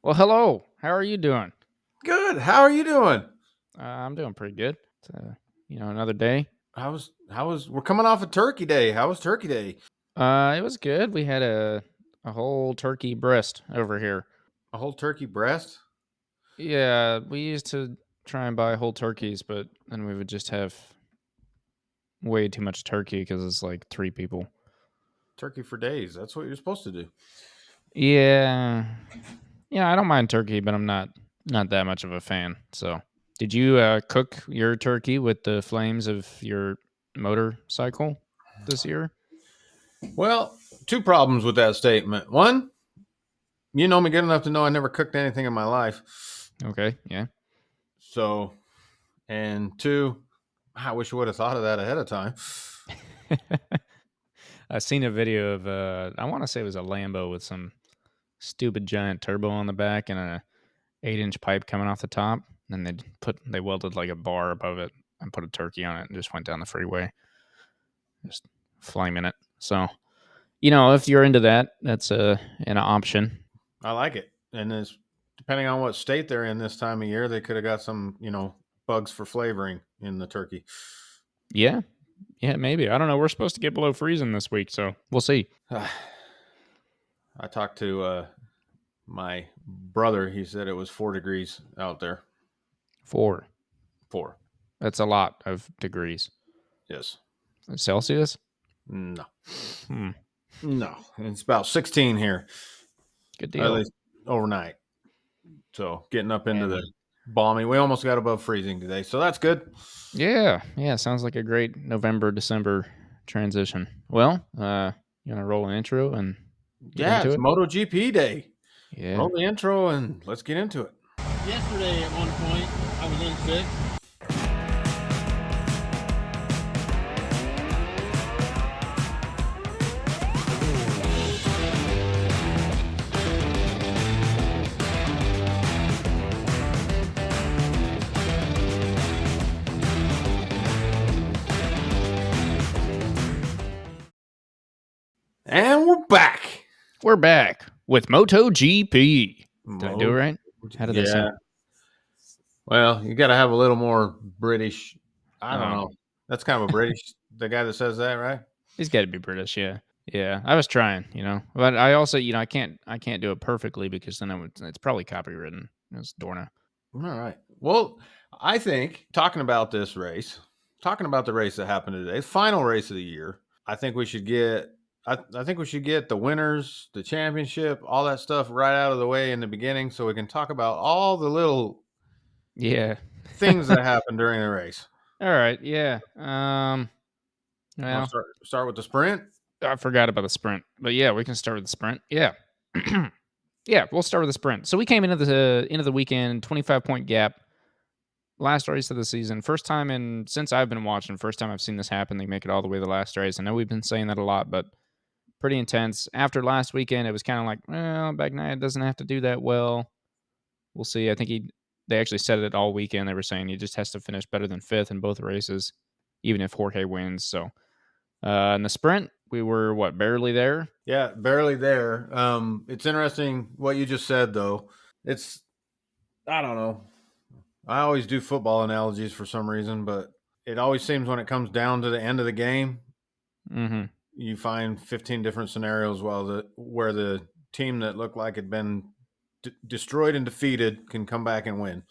Well, hello. How are you doing? Good. How are you doing? I'm doing pretty good. It's, another day. We're coming off of Turkey Day. How was Turkey Day? It was good. We had a whole turkey breast over here. A whole turkey breast? Yeah, we used to try and buy whole turkeys, but then we would just have way too much turkey because it's like three people. Turkey for days. That's what you're supposed to do. Yeah, yeah. I don't mind turkey, but I'm not that much of a fan. So, did you cook your turkey with the flames of your motorcycle this year? Well, two problems with that statement. One, you know me good enough to know I never cooked anything in my life. Okay, yeah. So, and two, I wish I would have thought of that ahead of time. I seen a video of I want to say it was a Lambo with some stupid giant turbo on the back and a 8-inch pipe coming off the top. And they welded like a bar above it and put a turkey on it and just went down the freeway, just flaming it. So if you're into that, that's an option. I like it. And it's depending on what state they're in this time of year, they could have got some, bugs for flavoring in the turkey. Yeah, yeah, maybe. I don't know. We're supposed to get below freezing this week, so we'll see. I talked to my brother. He said it was 4 degrees out there. 4. 4. That's a lot of degrees. Yes. Celsius. No. Hmm. No. It's about 16 here, Good at deal. least overnight. So getting up into the And balmy. We almost got above freezing today. So that's good. yeah, yeah, sounds like a great November December transition. Well, you want to roll an intro and get Yeah, into it's it? MotoGP day. Yeah. Roll the intro and let's get into it. Yesterday at one point, I was in sixth. And we're back. We're back with MotoGP. Did I do it Mo- right? How did that yeah. sound? Well, you got to have a little more British. I don't Oh, know. That's kind of a British, the guy that says that, right? he's got to be British, yeah. Yeah, I was trying, but I also, I can't do it perfectly because then it's probably copywritten. It's Dorna. All right. Well, I think talking about the race that happened today, final race of the year. I think we should get. I think we should get the winners, the championship, all that stuff right out of the way in the beginning, so we can talk about all the little Yeah. things that happened during the race. All right, yeah. You want Well, to start with the sprint? I forgot about the sprint, but yeah, we can start with the sprint. Yeah. Yeah, we'll start with the sprint. So we came into the end of the weekend, 25-point gap, last race of the season. First time since I've been watching, first time I've seen this happen. They make it all the way to the last race. I know we've been saying that a lot, but pretty intense. After last weekend, it was kind of like, well, Bagnaia doesn't have to do that well. We'll see. I think they actually said it all weekend. They were saying he just has to finish better than fifth in both races, even if Jorge wins. So in the sprint, we were barely there. Yeah, barely there. It's interesting what you just said, though. It's I don't know. I always do football analogies for some reason, but it always seems when it comes down to the end of the game, Hmm. you find 15 different scenarios where the team that looked like had been destroyed and defeated can come back and win.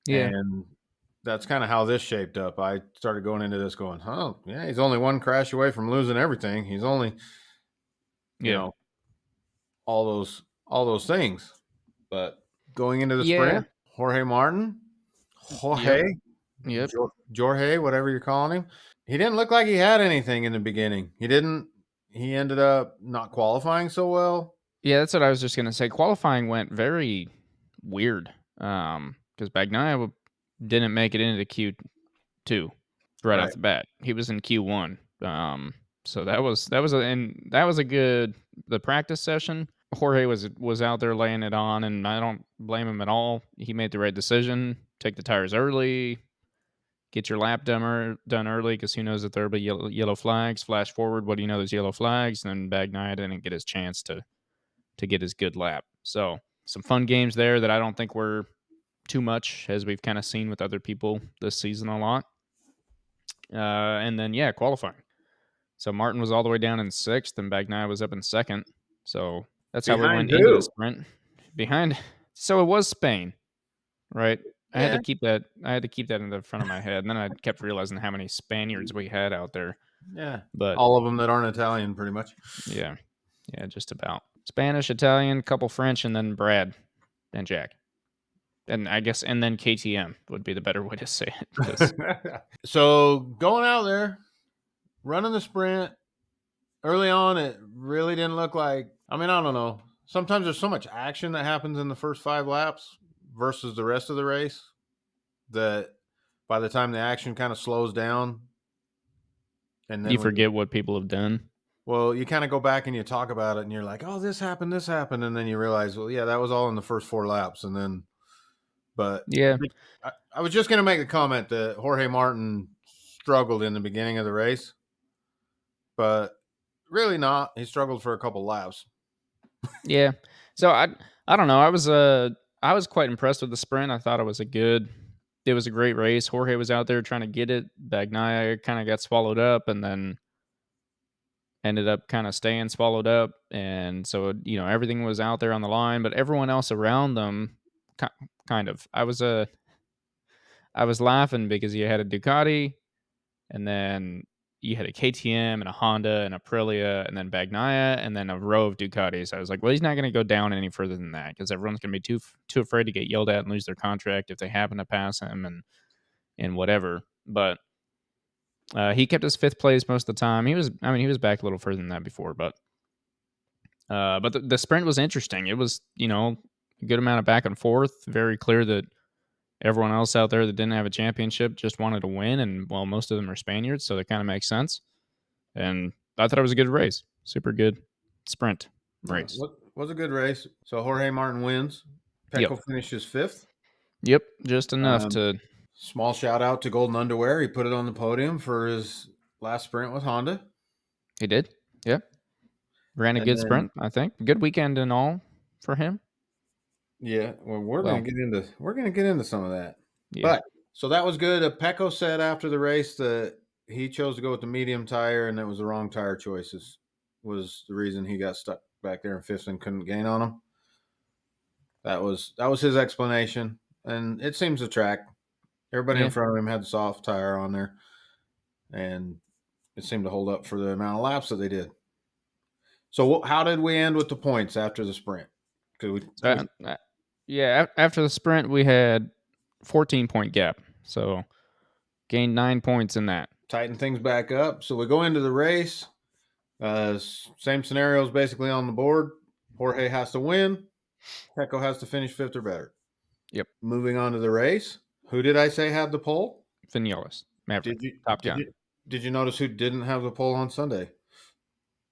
Yeah. And that's kind of how this shaped up. I started going into this going, oh, yeah, he's only one crash away from losing everything. He's only, you Yeah. know, all those things. But going into the Yeah. sprint, Jorge Martin, Yep. Jorge, Yep. Jorge, whatever you're calling him, he didn't look like he had anything in the beginning. He didn't. He ended up not qualifying so well. Yeah, that's what I was just gonna say. Qualifying went very weird. Because Bagnaia didn't make it into Q2 right off Right. the bat. He was in Q1. So that was a good the practice session. Jorge was out there laying it on, and I don't blame him at all. He made the right decision. Take the tires early. Get your lap done early because who knows if there'll be yellow flags. Flash forward, what do you know? There's yellow flags. And then Bagnaia didn't get his chance to get his good lap. So some fun games there that I don't think were too much, as we've kind of seen with other people this season a lot. And then, qualifying. So Martin was all the way down in 6th, and Bagnaia was up in 2nd. So that's how we Behind went into the who? sprint. Behind. So it was Spain, right? I had Yeah. to keep that. I had to keep that in the front of my head, and then I kept realizing how many Spaniards we had out there. Yeah. But All of them that aren't Italian, pretty much. yeah, just about Spanish, Italian, couple French, and then Brad and Jack. And I guess, and then KTM would be the better way to say it. 'Cause So going out there, running the sprint early on, it really didn't look like. I mean, I don't know. Sometimes there's so much action that happens in the first 5 laps versus the rest of the race that by the time the action kind of slows down, and then you forget what people have done. well, you kind of go back and you talk about it, and you're like, "Oh, this happened," and then you realize, well, yeah, that was all in the first 4 laps, and then. But Yeah, I was just going to make the comment that Jorge Martin struggled in the beginning of the race, but really not. He struggled for a couple laps. yeah. So I don't know. I was quite impressed with the sprint. I thought it was a great race. Jorge was out there trying to get it. Bagnaia kind of got swallowed up, and then ended up kind of staying swallowed up. And so everything was out there on the line, but everyone else around them, kind of. I was laughing because you had a Ducati, and then you had a KTM and a Honda and Aprilia and then Bagnaia and then a row of Ducatis. I was like, well, he's not going to go down any further than that because everyone's going to be too afraid to get yelled at and lose their contract if they happen to pass him and whatever. But he kept his 5th place most of the time. He was back a little further than that before, but the sprint was interesting. It was a good amount of back and forth. Very clear that everyone else out there that didn't have a championship just wanted to win, and well, most of them are Spaniards, so that kind of makes sense. And I thought it was a good race. Super good sprint race. Was a good race. So Jorge Martin wins. Yep. Pecco finishes 5th. Yep, just enough to. Small shout out to Golden Underwear. He put it on the podium for his last sprint with Honda. He did. Yep. Ran a good sprint, I think. Good weekend and all for him. Yeah, well, we're gonna get into some of that. Yeah. But so that was good. Pecco said after the race that he chose to go with the medium tire, and that was the wrong tire choices. Was the reason he got stuck back there in 5th and couldn't gain on him. That was his explanation, and it seems to track. Everybody in front of him had the soft tire on there, and it seemed to hold up for the amount of laps that they did. So how did we end with the points after the sprint? After the sprint, we had 14-point gap. So gained 9 points in that. Tighten things back up. So we go into the race. Same scenarios basically on the board. Jorge has to win. Pecco has to finish 5th or better. Yep. Moving on to the race. Who did I say had the pole? Vinales. Maverick. Top Gun. Did you notice who didn't have the pole on Sunday?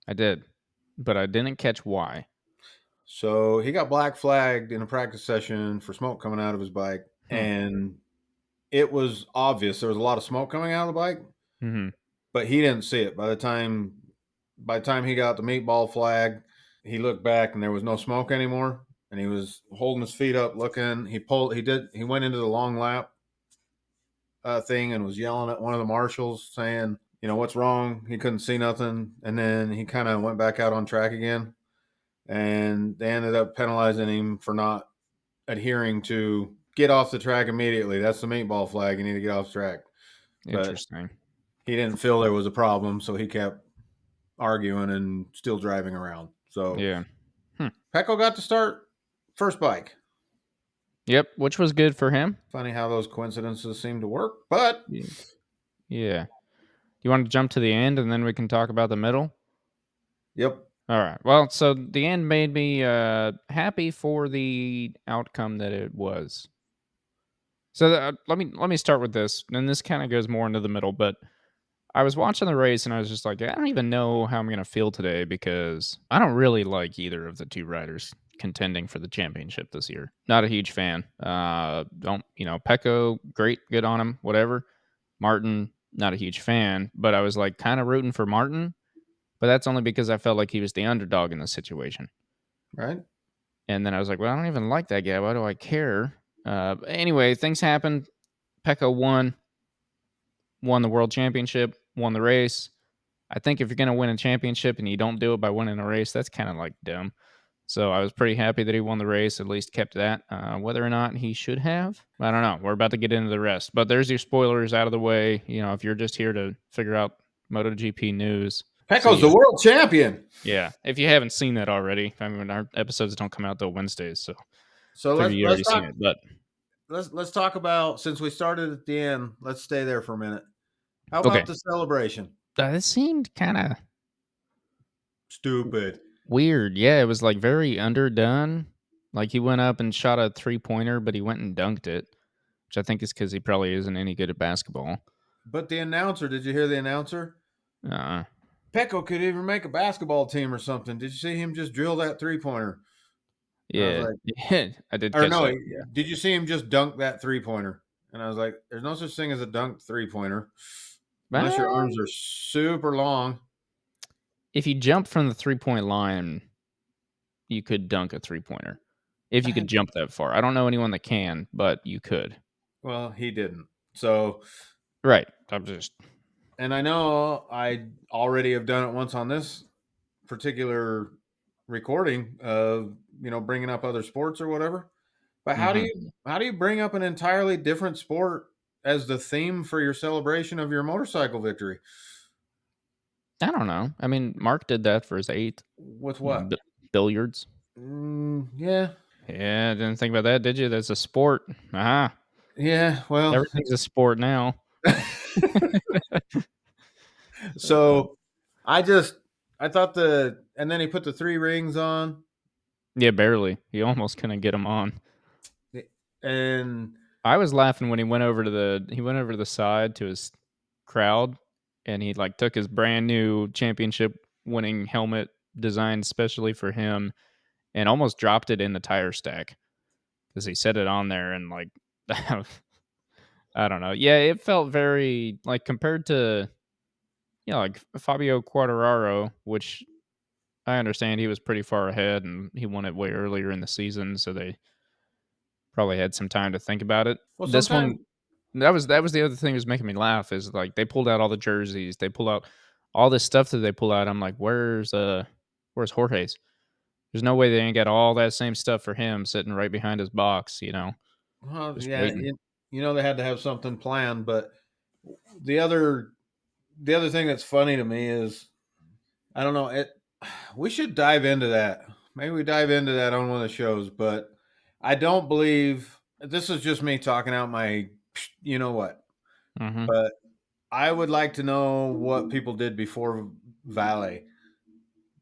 I did, but I didn't catch why. So he got black flagged in a practice session for smoke coming out of his bike, and it was obvious there was a lot of smoke coming out of the bike, but he didn't see it. By the time he got the meatball flag, he looked back and there was no smoke anymore, and he was holding his feet up, looking. He went into the long lap thing and was yelling at one of the marshals, saying, what's wrong? He couldn't see nothing, and then he kind of went back out on track again. And they ended up penalizing him for not adhering to get off the track immediately. That's the meatball flag. You need to get off the track. Interesting. But he didn't feel there was a problem, so he kept arguing and still driving around. So yeah, Pecco got to start first bike. Yep, which was good for him. Funny how those coincidences seem to work, but yeah. You want to jump to the end and then we can talk about the middle? Yep. All right. Well, so the end made me happy for the outcome that it was. So let me start with this, and this kind of goes more into the middle. But I was watching the race, and I was just like, I don't even know how I'm going to feel today because I don't really like either of the two riders contending for the championship this year. Not a huge fan. Pecco, great, good on him, whatever. Martin, not a huge fan, but I was like kind of rooting for Martin. But that's only because I felt like he was the underdog in this situation. Right. And then I was like, well, I don't even like that guy. Why do I care? Anyway, things happened. Pecco won the world championship, won the race. I think if you're going to win a championship and you don't do it by winning a race, that's kind of like dumb. So I was pretty happy that he won the race, at least kept that. Whether or not he should have, I don't know. We're about to get into the rest. But there's your spoilers out of the way. You know, if you're just here to figure out MotoGP news, see Pecco's ya. the world champion. Yeah. If you haven't seen that already, I mean, our episodes don't come out till Wednesdays. So So I figure you let's already talk. seen it. But Let's talk about, since we started at the end. Let's stay there for a minute. How okay. about the celebration? It seemed kind of Stupid. weird. Yeah. It was like very underdone. Like he went up and shot a 3-pointer, but he went and dunked it, which I think is because he probably isn't any good at basketball. But the announcer, did you hear the announcer? Uh, Pecco could even make a basketball team or something. Did you see him just drill that 3-pointer? And I was yeah. like, Yeah. I did or catch no, that. Yeah. did you see him just dunk that 3-pointer? And I was like, there's no such thing as a dunked 3-pointer unless your Well, arms are super long. if you jump from the 3-point line, you could dunk a 3-pointer. If you could jump that far. I don't know anyone that can, but you could. Well, he didn't. So, Right. I'm just. and I know I already have done it once on this particular recording of, bringing up other sports or whatever. But Mhm. how do you bring up an entirely different sport as the theme for your celebration of your motorcycle victory? I don't know. I mean, Mark did that for his 8th. With what? Billiards. Yeah. Yeah, didn't think about that, did you? That's a sport. Aha. Yeah, well, Everything's a sport now. so I thought and then he put the 3 rings on, Yeah, barely. He almost couldn't get him on. and I was laughing when he went over to the side to his crowd, and he like took his brand new championship winning helmet designed specially for him and almost dropped it in the tire stack because he set it on there and like I don't know. Yeah, it felt very like compared to like Fabio Quartararo, which I understand he was pretty far ahead and he won it way earlier in the season, so they probably had some time to think about it. well, This sometimes one that was the other thing that was making me laugh is like they pulled out all the jerseys, they pulled out all this stuff that they pull out. I'm like, where's Jorge's? There's no way they ain't got all that same stuff for him sitting right behind his box, well, just yeah, waiting. they had to have something planned, but the other the other thing that's funny to me is, I don't know, we should dive into that. Maybe we dive into that on one of the shows, but I don't believe, this is just me talking out my you know what. Hmm. But I would like to know what people did before Valet,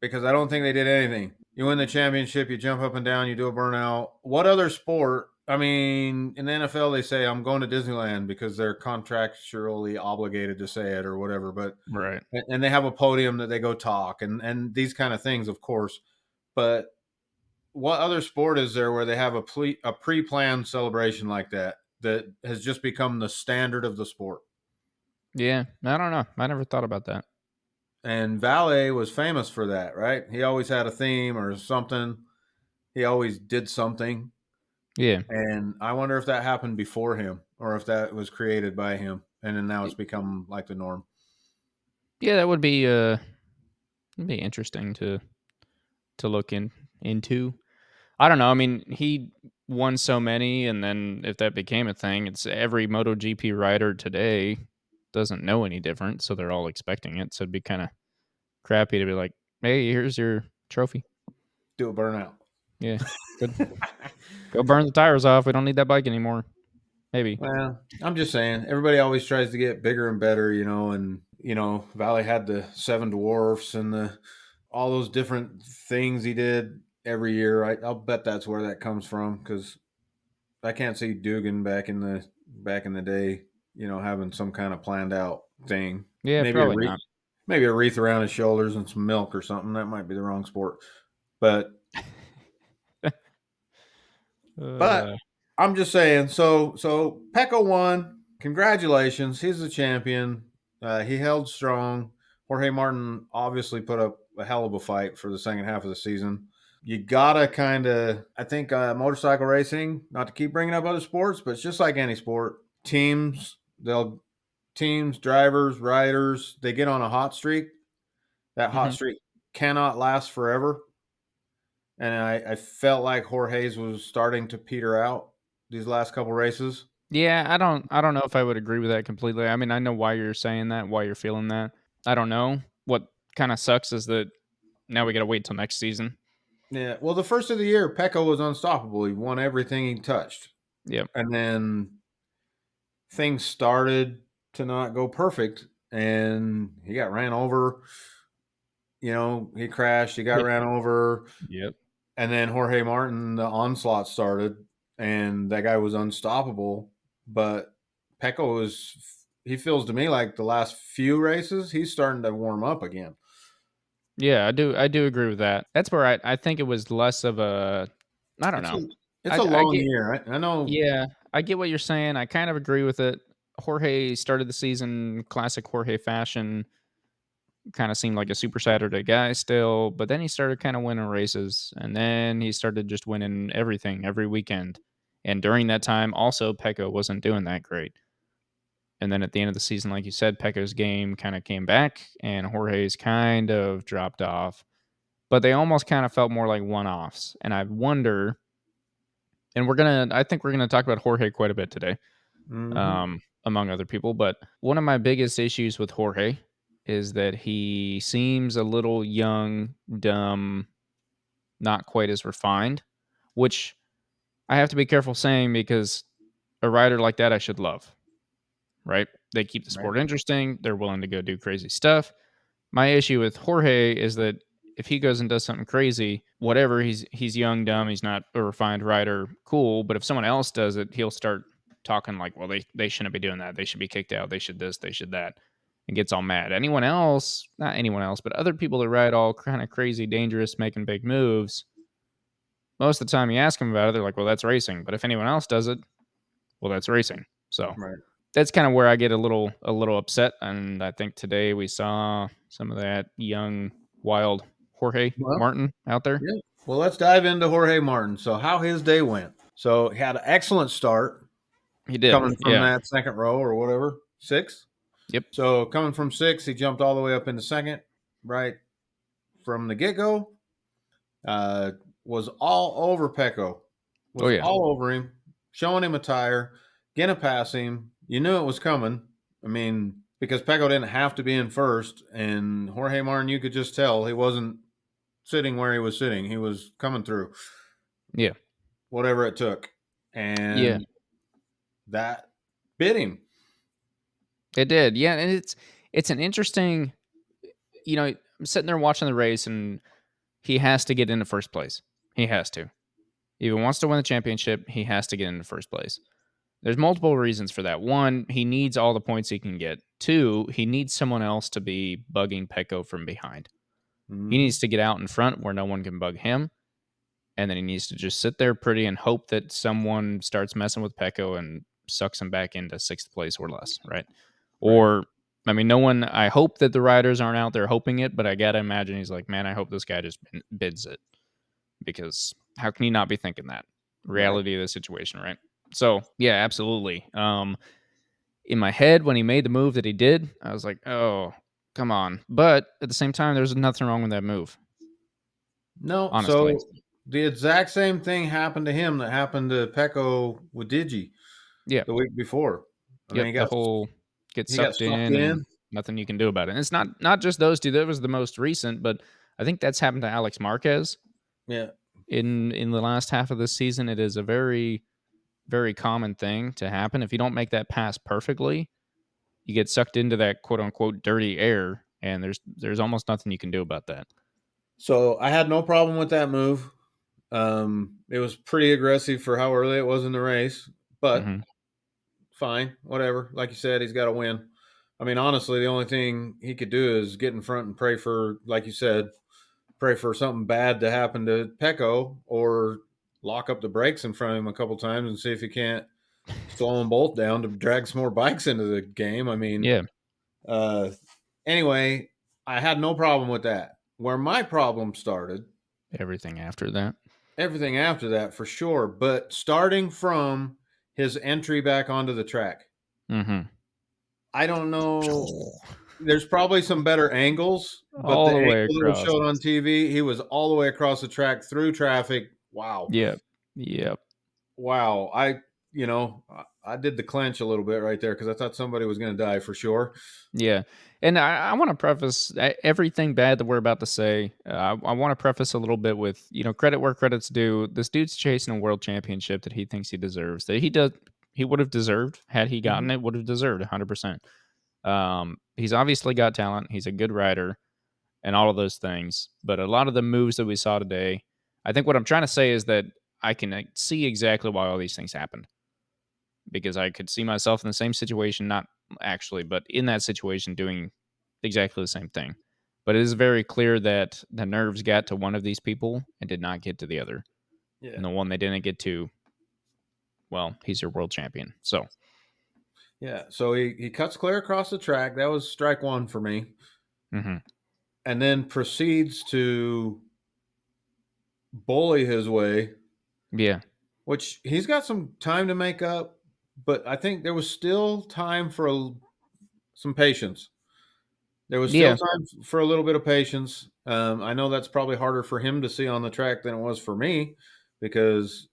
because I don't think they did anything. You win the championship, you jump up and down, you do a burnout. What other sport? I mean, in the NFL, they say I'm going to Disneyland because they're contractually obligated to say it or whatever. But Right. and they have a podium that they go talk and these kind of things, of course. But what other sport is there where they have a pre-planned celebration like that has just become the standard of the sport? Yeah. I don't know. I never thought about that. And Valet was famous for that, right? He always had a theme or something. He always did something. Yeah. And I wonder if that happened before him or if that was created by him. And then now it's become like the norm. Yeah, that would be it'd be interesting to look into. I don't know. I mean, he won so many, and then if that became a thing, it's every MotoGP rider today doesn't know any different, so they're all expecting it. So it'd be kind of crappy to be like, "Hey, here's your trophy. Do a burnout. Yeah, good. Go burn the tires off. We don't need that bike anymore. Maybe." Well, I'm just saying, everybody always tries to get bigger and better, and Valley had the 7 dwarfs and all those different things he did every year. I'll bet that's where that comes from, because I can't see Dugan back in the day, having some kind of planned out thing. Yeah, Maybe probably not. maybe a wreath around his shoulders and some milk or something. That might be the wrong sport, but Uh, I'm just saying. So Pecco won. Congratulations, he's the champion. He held strong. Jorge Martin obviously put up a hell of a fight for the second half of the season. you gotta kind of, I think motorcycle racing, not to keep bringing up other sports, but it's just like any sport. Teams, drivers, riders, they get on a hot streak. That hot Mhm. streak cannot last forever. And I felt like Jorge's was starting to peter out these last couple races. Yeah, I don't know if I would agree with that completely. I mean, I know why you're saying that, why you're feeling that. I don't know. What kinda sucks is that now we gotta wait till next season. Yeah. Well, the first of the year, Pecco was unstoppable. He won everything he touched. Yep. And then things started to not go perfect. And he got ran over. He crashed. He got Yep. ran over. Yep. And then Jorge Martin, the onslaught started. And that guy was unstoppable. But Pecco he feels to me like the last few races, he's starting to warm up again. Yeah, I do agree with that. That's where I think it was less of a I don't It's a know. it's I a I long get year. I know. yeah, I get what you're saying. I kind of agree with it. Jorge started the season classic Jorge fashion, kind of seemed like a super Saturday guy still, but then he started kind of winning races and then he started just winning everything every weekend. And during that time also Pecco wasn't doing that great. And then at the end of the season, like you said, Pecco's game kind of came back and Jorge's kind of dropped off. But they almost kind of felt more like one-offs. And I wonder, and I think we're gonna talk about Jorge quite a bit today, Mhm. among other people. But one of my biggest issues with Jorge is that he seems a little young, dumb, not quite as refined, which I have to be careful saying because a rider like that I should love, right? They keep the Right. sport interesting. They're willing to go do crazy stuff. My issue with Jorge is that if he goes and does something crazy, whatever, he's young, dumb, he's not a refined rider, cool. But if someone else does it, he'll start talking like, well, they shouldn't be doing that. They should be kicked out. They should this, they should that, and gets all mad. Anyone else, not anyone else, but other people that ride all kind of crazy, dangerous, making big moves, most of the time you ask them about it, they're like, well, that's racing. But if anyone else does it, well, that's racing. So Right. that's kind of where I get a little upset. And I think today we saw some of that young, wild Jorge Well, Martin out there. yeah. Well, let's dive into Jorge Martin. So, how his day went. So, he had an excellent start He did. coming from Yeah. that second row or whatever, six. Yep. So, coming from six, he jumped all the way up into second, right from the get go. Uh, was all over Pecco, Oh was yeah. all over him, showing him a tire, gonna pass him. You knew it was coming. I mean, because Pecco didn't have to be in first, and Jorge Martin, you could just tell he wasn't sitting where he was sitting. He was coming through, Yeah. whatever it took, Yeah. and that bit him. It did. Yeah. And it's an interesting, I'm sitting there watching the race and he has to get into first place. He has to. If he wants to win the championship, he has to get into first place. There's multiple reasons for that. One, he needs all the points he can get. Two, he needs someone else to be bugging Pecco from behind. He Mm-hmm. needs to get out in front where no one can bug him. And then he needs to just sit there pretty and hope that someone starts messing with Pecco and sucks him back into sixth place or less, right? Right. Or, I mean, no one, I hope that the riders aren't out there hoping it, but I got to imagine he's like, man, I hope this guy just bids it because how can you not be thinking that? Right. Reality of the situation, right? So, yeah, absolutely. In my head, when he made the move that he did, I was like, oh, come on. But at the same time, there's nothing wrong with that move, No, honestly. so the exact same thing happened to him that happened to Pecco with Digi Yeah. the week before. I mean, Yep, the whole get he got sucked sucked in and in. nothing you can do about it. And it's not just those two. That was the most recent, but I think that's happened to Alex Marquez Yeah. in the last half of this season. It is a very very common thing to happen. If you don't make that pass perfectly, you get sucked into that quote unquote dirty air, and there's almost nothing you can do about that. So I had no problem with that move. It was pretty aggressive for how early it was in the race, but Hmm. fine, whatever. Like you said, he's got to win. I mean, honestly, the only thing he could do is get in front and pray for, like you said, pray for something bad to happen to Pecco, or lock up the brakes in front of him a couple times and see if he can't slow them both down to drag some more bikes into the game. I mean, Yeah. uh, anyway, I had no problem with that. Where my problem started Everything after that. Everything after that, for sure. But starting from his entry back onto the track, Mm-hmm. I don't know. There's probably some better angles, but the All the angle way that was across. showed on TV, he was all the way across the track through traffic. Wow. Yep. Yep. Wow. I did the clench a little bit right there because I thought somebody was going to die for sure. Yeah. And I want to preface everything bad that we're about to say. I want to preface a little bit with, credit where credit's due. This dude's chasing a world championship that he thinks he deserves, that he would have deserved had he gotten it, would have deserved 100%. He's obviously got talent. He's a good rider and all of those things. But a lot of the moves that we saw today, I think what I'm trying to say is that I can see exactly why all these things happened, because I could see myself in the same situation, not actually, but in that situation doing exactly the same thing. But it is very clear that the nerves got to one of these people and did not get to the other. Yeah. And the one they didn't get to, well, he's your world champion. So, Yeah. So he cuts clear across the track. That was strike one for me. mhm. And then proceeds to bully his way, Yeah. which he's got some time to make up, but I think there was still time for some patience. There was still Yeah. time for a little bit of patience. I know that's probably harder for him to see on the track than it was for me because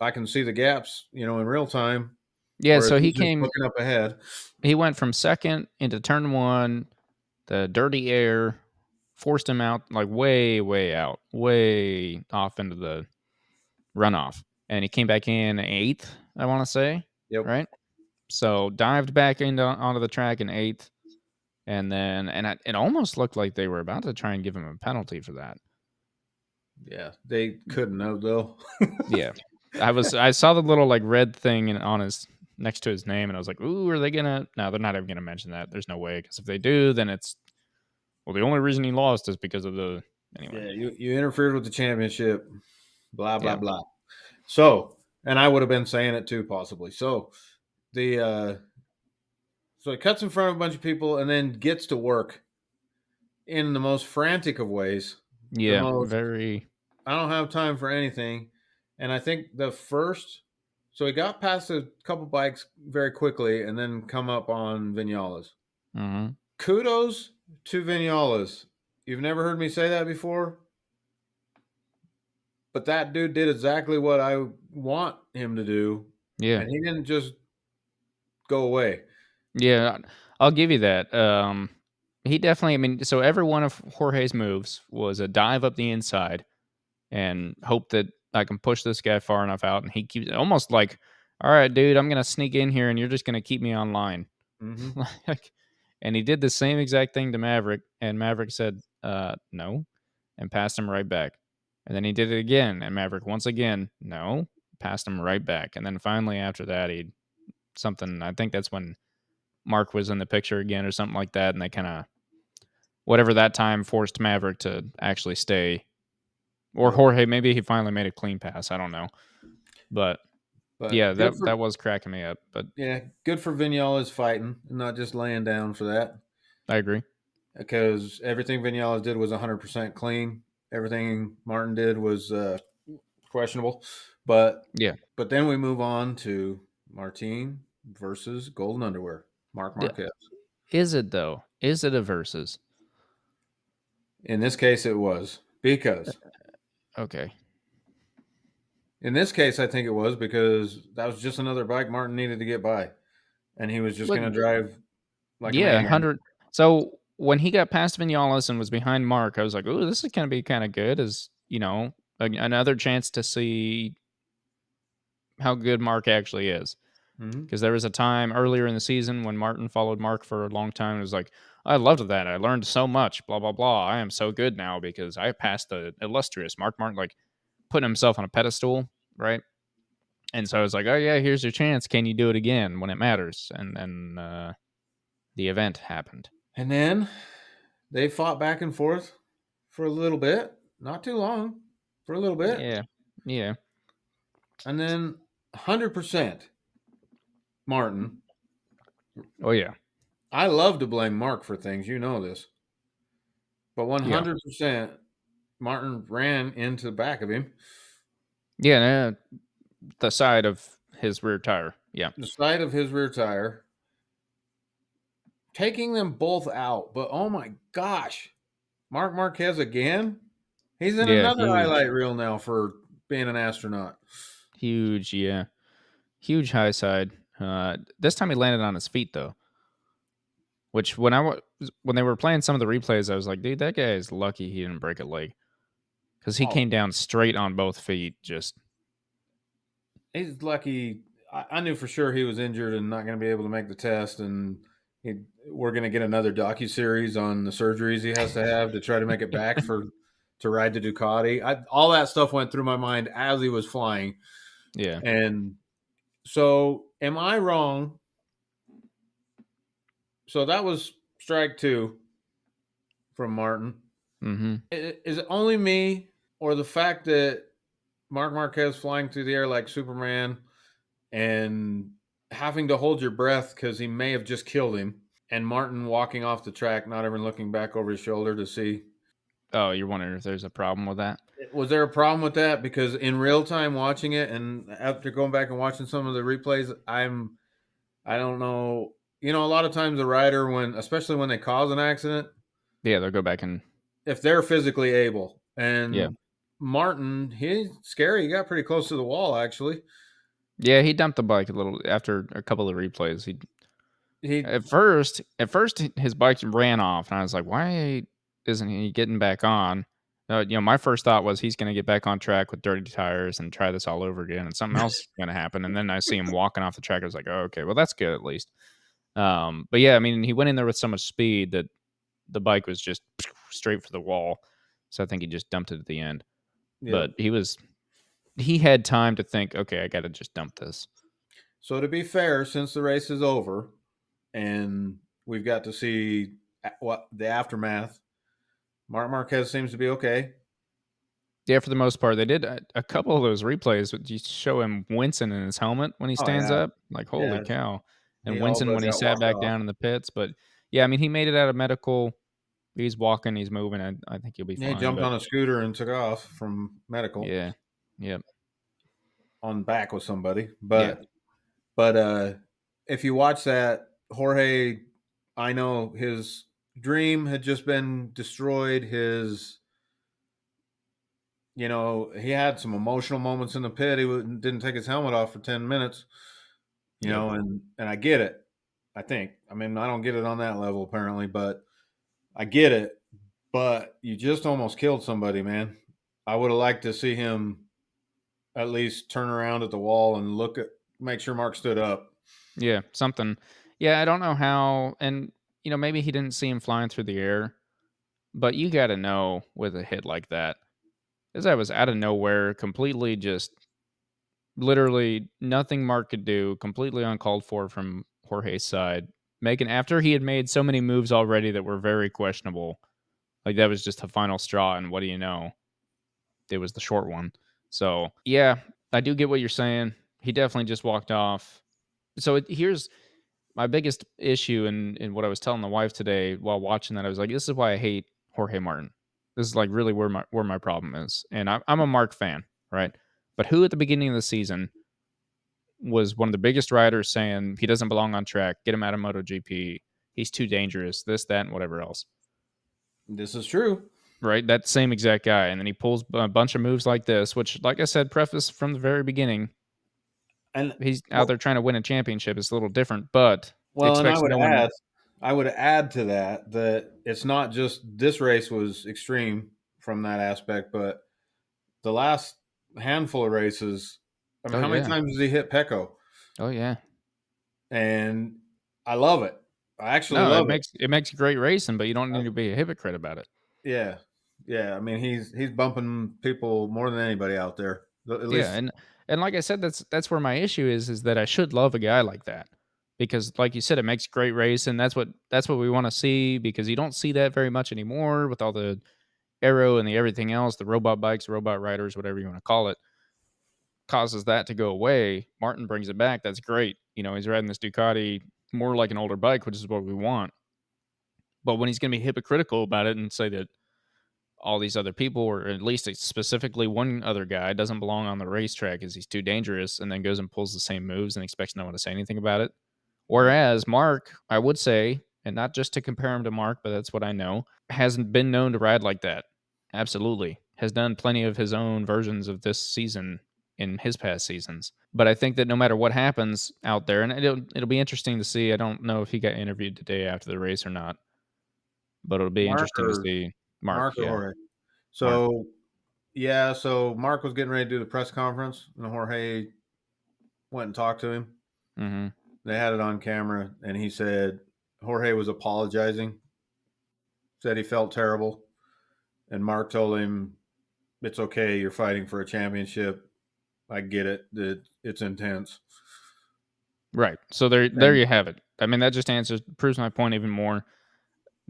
I can see the gaps, in real time, Yeah. whereas So he's just looking up ahead. he went from second into turn one, the dirty air forced him out like way, way out, way off into the runoff. And he came back in eighth, I want to say, Yep. right? So dived back onto the track in eighth, and then it almost looked like they were about to try and give him a penalty for that. Yeah, they couldn't have though. Yeah, I saw the little like red thing on his next to his name, and I was like, "Ooh, are they gonna?" No, they're not even gonna mention that. There's no way, because if they do, then it's the only reason he lost is because of the anyway. Yeah, you interfered with the championship. Blah blah Yeah, blah. So, and I would have been saying it too, possibly. So the so he cuts in front of a bunch of people and then gets to work in the most frantic of ways. The yeah, most, very. I don't have time for anything. And I think so he got past a couple bikes very quickly and then come up on Vinales. Mm-hmm. Kudos to Vinales. You've never heard me say that before, but that dude did exactly what I want him to do. Yeah, And he didn't just go away. yeah, I'll give you that. He definitely. I mean, so every one of Jorge's moves was a dive up the inside and hope that I can push this guy far enough out, and he keeps almost like, "All right, dude, I'm gonna sneak in here, and you're just gonna keep me on line." Mm-hmm. Like, and he did the same exact thing to Maverick, and Maverick said, no," and passed him right back. And then he did it again, and Maverick once again, no, passed him right back. And then finally after that, I think that's when Mark was in the picture again or something like that, and they kind of whatever that time forced Maverick to actually stay. Or Yep. Jorge, maybe he finally made a clean pass. I don't know. But yeah, But that was cracking me up. But good for Vinales fighting and not just laying down for that. I agree. Because everything Vinales did was 100% clean. Everything Martin did was questionable. But Yeah. then we move on to Martin versus Golden Underwear, Marc D- Marquez. Is it though? Is it a versus? In this case, it was because Okay. in this case, I think it was because that was just another bike Martin needed to get by, and he was just But going to drive like a yeah, maniac. 100. So when he got past Vinales and was behind Mark, I was like, "Ooh, this is going to be kind of good." As another chance to see how good Mark actually is. Mm-hmm. Because there was a time earlier in the season when Martin followed Mark for a long time. It was like, I loved that. I learned so much. Blah blah blah. I am so good now because I passed the illustrious Mark Martin, like putting himself on a pedestal, right? And so I was like, oh yeah, here's your chance. Can you do it again when it matters? And then the event happened. And then they fought back and forth for a little bit, not too long, for a little bit. Yeah, yeah. And then 100% Martin. Oh yeah, I love to blame Mark for things, you know this. But yeah. 100% Martin ran into the back of him. Yeah, the side of his rear tire. Yeah. The side of his rear tire, taking them both out. But oh my gosh, Marc Marquez again? He's in Yeah, another huge. highlight reel now for being an astronaut. Huge, yeah. Huge high side. This time he landed on his feet though, which when they were playing some of the replays, I was like, dude, that guy is lucky he didn't break a leg because he Oh, came down straight on both feet. Just he's lucky. I knew for sure he was injured and not going to be able to make the test, and we're going to get another docu-series on the surgeries he has to have to try to make it back to ride the Ducati. All that stuff went through my mind as he was flying. yeah. And so, am I wrong? So that was strike 2 from Martin. Mm-hmm. Is it only me, or the fact that Marc Marquez flying through the air like Superman and having to hold your breath because he may have just killed him, and Martin walking off the track, not even looking back over his shoulder to see? Oh, you're wondering if there's a problem with that? Was there a problem with that? Because in real time watching it, and after going back and watching some of the replays, I don't know. You know, a lot of times the rider, especially when they cause an accident, Yeah, they'll go back and if they're physically able, yeah. and Martin, he's scary. He got pretty close to the wall, actually. Yeah, he dumped the bike a little after a couple of replays. He He, at first his bike ran off, and I was like, why isn't he getting back on? My first thought was he's going to get back on track with dirty tires and try this all over again, and something else is going to happen. And then I see him walking off the track. I was like, oh, okay, well that's good at least. But yeah, I mean, he went in there with so much speed that the bike was just straight for the wall. So I think he just dumped it at the end. yep. But he had time to think, okay, I got to just dump this. So to be fair, since the race is over and we've got to see what the aftermath, Marc Marquez seems to be okay. Yeah, for the most part, they did a couple of those replays. You show him wincing in his helmet when he Oh stands yeah, up, like holy yeah. cow, He and all wincing but when he got sat walked back off. down in the pits. But yeah, I mean, he made it out of medical. He's walking, he's moving. I think he'll be Yeah, he fine. jumped But on a scooter and took off from medical yeah, yep, on back with somebody. yeah, But if you watch that, Jorge, I know his dream had just been destroyed. He had some emotional moments in the pit. He didn't take his helmet off for 10 minutes, yep. and I get it. I think. I mean, I don't get it on that level apparently, but I get it. But you just almost killed somebody, man. I would have liked to see him at least turn around at the wall and make sure Mark stood up. Yeah, something. Yeah, I don't know how, and maybe he didn't see him flying through the air, but you got to know with a hit like that, as I was out of nowhere, completely just literally nothing Mark could do, completely uncalled for from Jorge's side. Making after he had made so many moves already that were very questionable, like that was just the final straw. And what do you know? It was the short one. So yeah, I do get what you're saying. He definitely just walked off. So here's my biggest issue, and what I was telling the wife today while watching that. I was like, this is why I hate Jorge Martin. This is like really where my problem is. And I'm a Mark fan, right? But who at the beginning of the season was one of the biggest riders saying he doesn't belong on track, get him out of MotoGP, he's too dangerous, this, that, and whatever else. This is true. Right? That same exact guy. And then he pulls a bunch of moves like this, which, like I said, preface from the very beginning, And he's out well, there trying to win a championship. It's a little different, but and expects no one. I would add to that it's not just this race was extreme from that aspect, but the last handful of races. I mean, Oh, how many yeah. times has he hit Pecco? Oh, yeah. And I love it. I actually No, it love it. makes great racing, but you don't need to be a hypocrite about it. Yeah, yeah. I mean, he's bumping people more than anybody out there. At Yeah, least and like I said, that's where my issue is that I should love a guy like that because, like you said, it makes great racing. That's what we want to see because you don't see that very much anymore with all the aero and the everything else, the robot bikes, robot riders, whatever you want to call it, causes that to go away. Martin brings it back. That's great. He's riding this Ducati more like an older bike, which is what we want. But when he's going to be hypocritical about it and say that all these other people, or at least specifically one other guy, doesn't belong on the racetrack because he's too dangerous, and then goes and pulls the same moves and expects no one to say anything about it. Whereas Mark, I would say, and not just to compare him to Mark, but that's what I know, hasn't been known to ride like that. Absolutely. Has done plenty of his own versions of this season in his past seasons. But I think that no matter what happens out there, and it'll be interesting to see. I don't know if he got interviewed today after the race or not, but it'll be Mark interesting to or see. Mark, Mark or yeah. Jorge? Mark. So yeah, so Mark was getting ready to do the press conference, and Jorge went and talked to him. Mm-hmm. They had it on camera, and he said Jorge was apologizing, said he felt terrible, and Mark told him, "It's okay. You're fighting for a championship. I get it. It's intense." Right. So there And you have it. I mean, that just proves my point even more,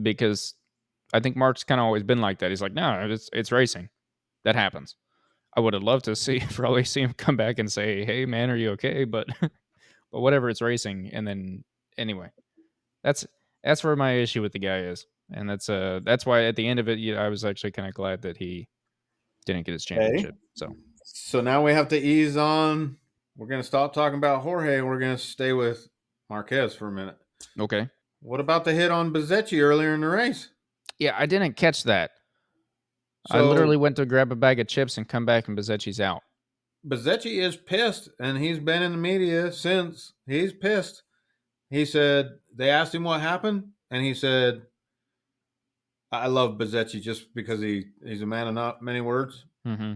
because I think Mark's kind of always been like that. He's like, no, it's racing. That happens. I would have loved to see probably see him come back and say, "Hey man, are you okay?" But but whatever, it's racing. And then anyway, that's that's where my issue with the guy is, and that's why at the end of it, I was actually kind of glad that he didn't get his okay, championship. So so now we have to ease on. We're going to stop talking about Jorge, and we're going to stay with Marquez for a minute. okay, What about the hit on Bezecchi earlier in the race? yeah, I didn't catch that. I literally So went to grab a bag of chips and come back, and Bezecchi's out. Bezecchi is pissed, and he's been in the media since. He's pissed. He said they asked him what happened, and he said, "I love Bezecchi just because he's a man of not many words. Mm-hmm.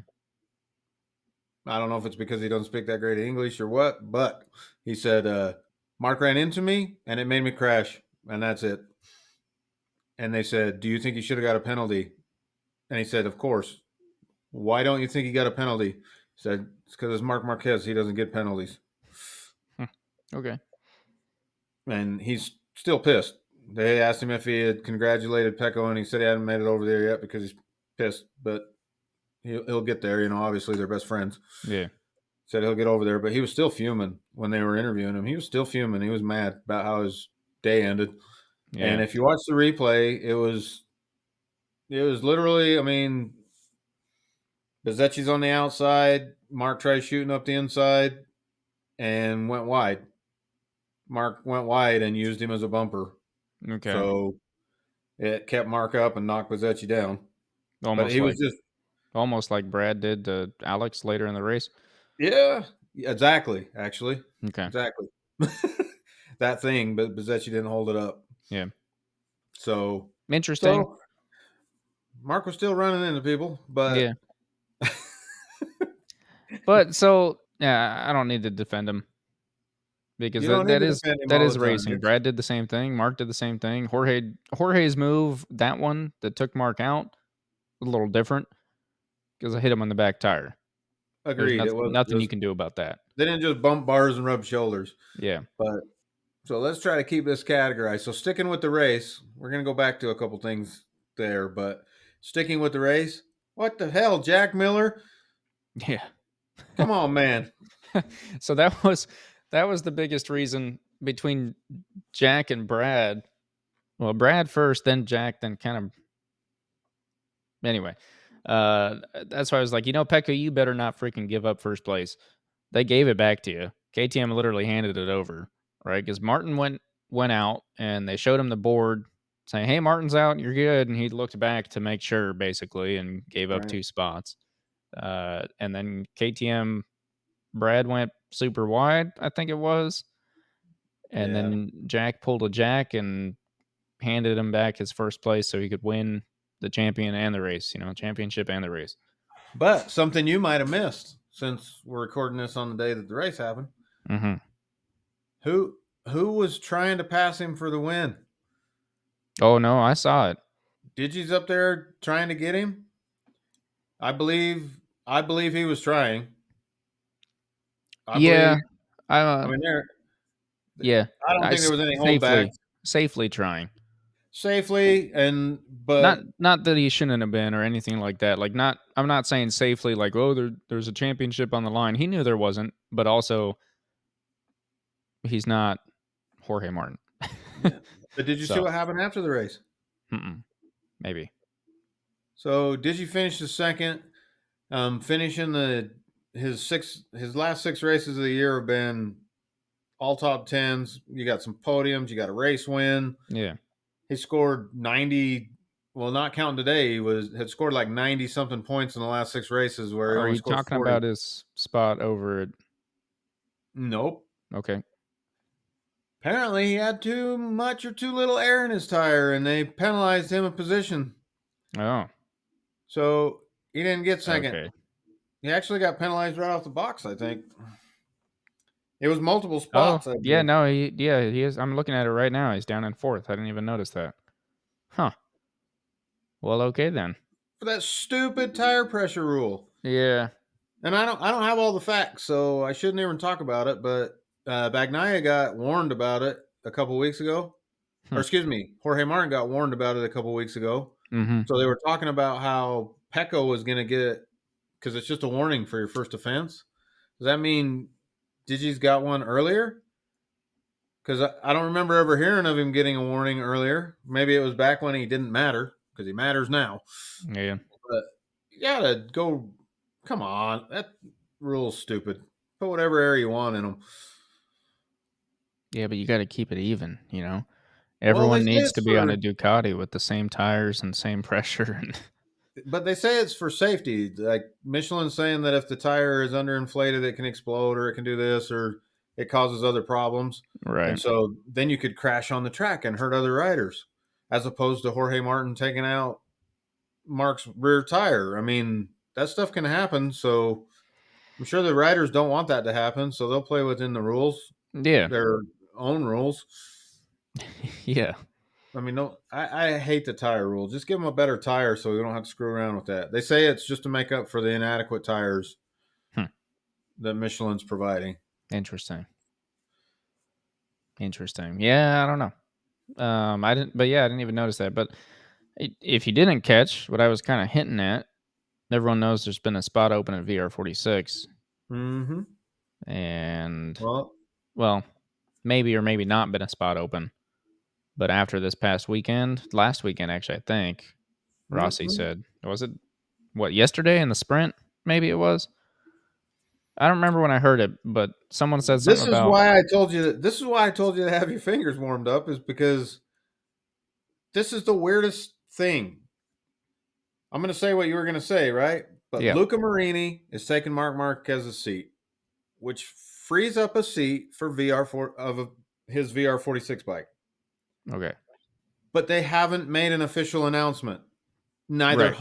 I don't know if it's because he doesn't speak that great English or what, but he said Mark ran into me and it made me crash, and that's it." And they said, "Do you think he should have got a penalty?" And he said, "Of course." "Why don't you think he got a penalty?" He said, "It's because it's Marc Marquez. He doesn't get penalties." Okay. And he's still pissed. They asked him if he had congratulated Pecco, and he said he hadn't made it over there yet because he's pissed, but he'll get there. Obviously they're best friends. Yeah. Said he'll get over there, but he was still fuming when they were interviewing him. He was still fuming. He was mad about how his day ended. And Yeah. if you watch the replay, it was literally, I mean, Bezecchi's on the outside. Mark tried shooting up the inside and went wide. Mark went wide and used him as a bumper. Okay. So it kept Mark up and knocked Bezecchi down. But Almost he was like just, almost like Brad did to Alex later in the race. yeah, exactly, actually. Okay. Exactly. That thing, but Bezecchi didn't hold it up. Yeah. So, Interesting. so Mark was still running into people, but Yeah. But so yeah, I don't need to defend him, because you don't need to defend him that all is the time. racing. Brad did the same thing. Mark did the same thing. Jorge's move, that one that took Mark out, a little different because I hit him on the back tire. There's Agreed. It wasn't nothing you just, can do about that. they didn't just bump bars and rub shoulders. Yeah. But so let's try to keep this categorized. So sticking with the race, we're going to go back to a couple things there, but sticking with the race, what the hell, Jack Miller? Yeah. Come on, man. So that was the biggest reason between Jack and Brad. Well, Brad first, then Jack, then kind of anyway. That's why I was like, Pecco, you better not freaking give up first place. They gave it back to you. KTM literally handed it over, right? Because Martin went out and they showed him the board saying, "Hey, Martin's out, you're good," and he looked back to make sure, basically, and gave up Right. 2 spots. And then KTM Brad went super wide, I think it was. And Yeah. then Jack pulled a Jack and handed him back his first place so he could win the champion and the race, championship and the race. But something you might have missed, since we're recording this on the day that the race happened. Mm-hmm. Who was trying to pass him for the win? Oh, no, I saw it. Digi's up there trying to get him. I believe he was trying. I Yeah. believe. I mean, Yeah. I don't think there was any Safely, holdbacks. safely trying. Safely, but Not that he shouldn't have been or anything like that. Like, I'm not saying safely like, oh, there's a championship on the line. He knew there wasn't, but also he's not Jorge Martin. yeah. But did you see So, what happened after the race? maybe. So Digi finished the second. Finishing his last 6 races of the year have been all top 10s. You got some podiums. You got a race win. Yeah. He scored 90. Well, not counting today, had scored like 90 something points in the last 6 races, where he Are only you scored talking 40. about his spot over at... Nope. Okay. Apparently, he had too much or too little air in his tire, and they penalized him a position. Oh, So he didn't get second. okay. He actually got penalized right off the box, I think. It was multiple Oh, spots, I yeah, believe. no, he is. I'm looking at it right now. He's down in 4th. I didn't even notice that. Huh. Well, okay then. For that stupid tire pressure rule. Yeah. And I don't have all the facts, so I shouldn't even talk about it. But Bagnaia got warned about it a couple weeks ago, or Hmm. excuse me, Jorge Martin got warned about it a couple weeks ago. Mm-hmm. So they were talking about how Pecco was going to get, because it's just a warning for your first offense. Does that mean Digi's got one earlier? Because I don't remember ever hearing of him getting a warning earlier. Maybe it was back when he didn't matter, because he matters now. Yeah. But you gotta go. Come on, that rule's stupid. Put whatever air you want in them. Yeah, but you got to keep it even, you know? Well, they Everyone say needs to it's be on a for, Ducati with the same tires and same pressure. And but they say it's for safety. Like Michelin's saying that if the tire is underinflated, it can explode, or it can do this, or it causes other problems. And right. so then you could crash on the track and hurt other riders, as opposed to Jorge Martin taking out Marc's rear tire. I mean, that stuff can happen. So I'm sure the riders don't want that to happen. So they'll play within the rules, Yeah. their own rules. Yeah. I mean, no, I hate the tire rule. Just give them a better tire so we don't have to screw around with that. They say it's just to make up for the inadequate tires Hmm. that Michelin's providing. Interesting. Yeah, I don't know. I didn't, but yeah, I didn't even notice that. But if you didn't catch what I was kind of hinting at, everyone knows there's been a spot open at VR46, Mm-hmm. and Well, well, maybe or maybe not been a spot open. But after this past weekend, last weekend actually, I think Rossi mm-mm. said, was it what, yesterday in the sprint? Maybe it was. I don't remember when I heard it, but someone said something This is about... why I told you that. This is why I told you to have your fingers warmed up, is because this is the weirdest thing. I'm going to say what you were going to say, right? But Yeah. Luca Marini is taking Marc Marquez's seat, which frees up a seat for his VR46 bike. Okay. But they haven't made an official announcement. Neither Right.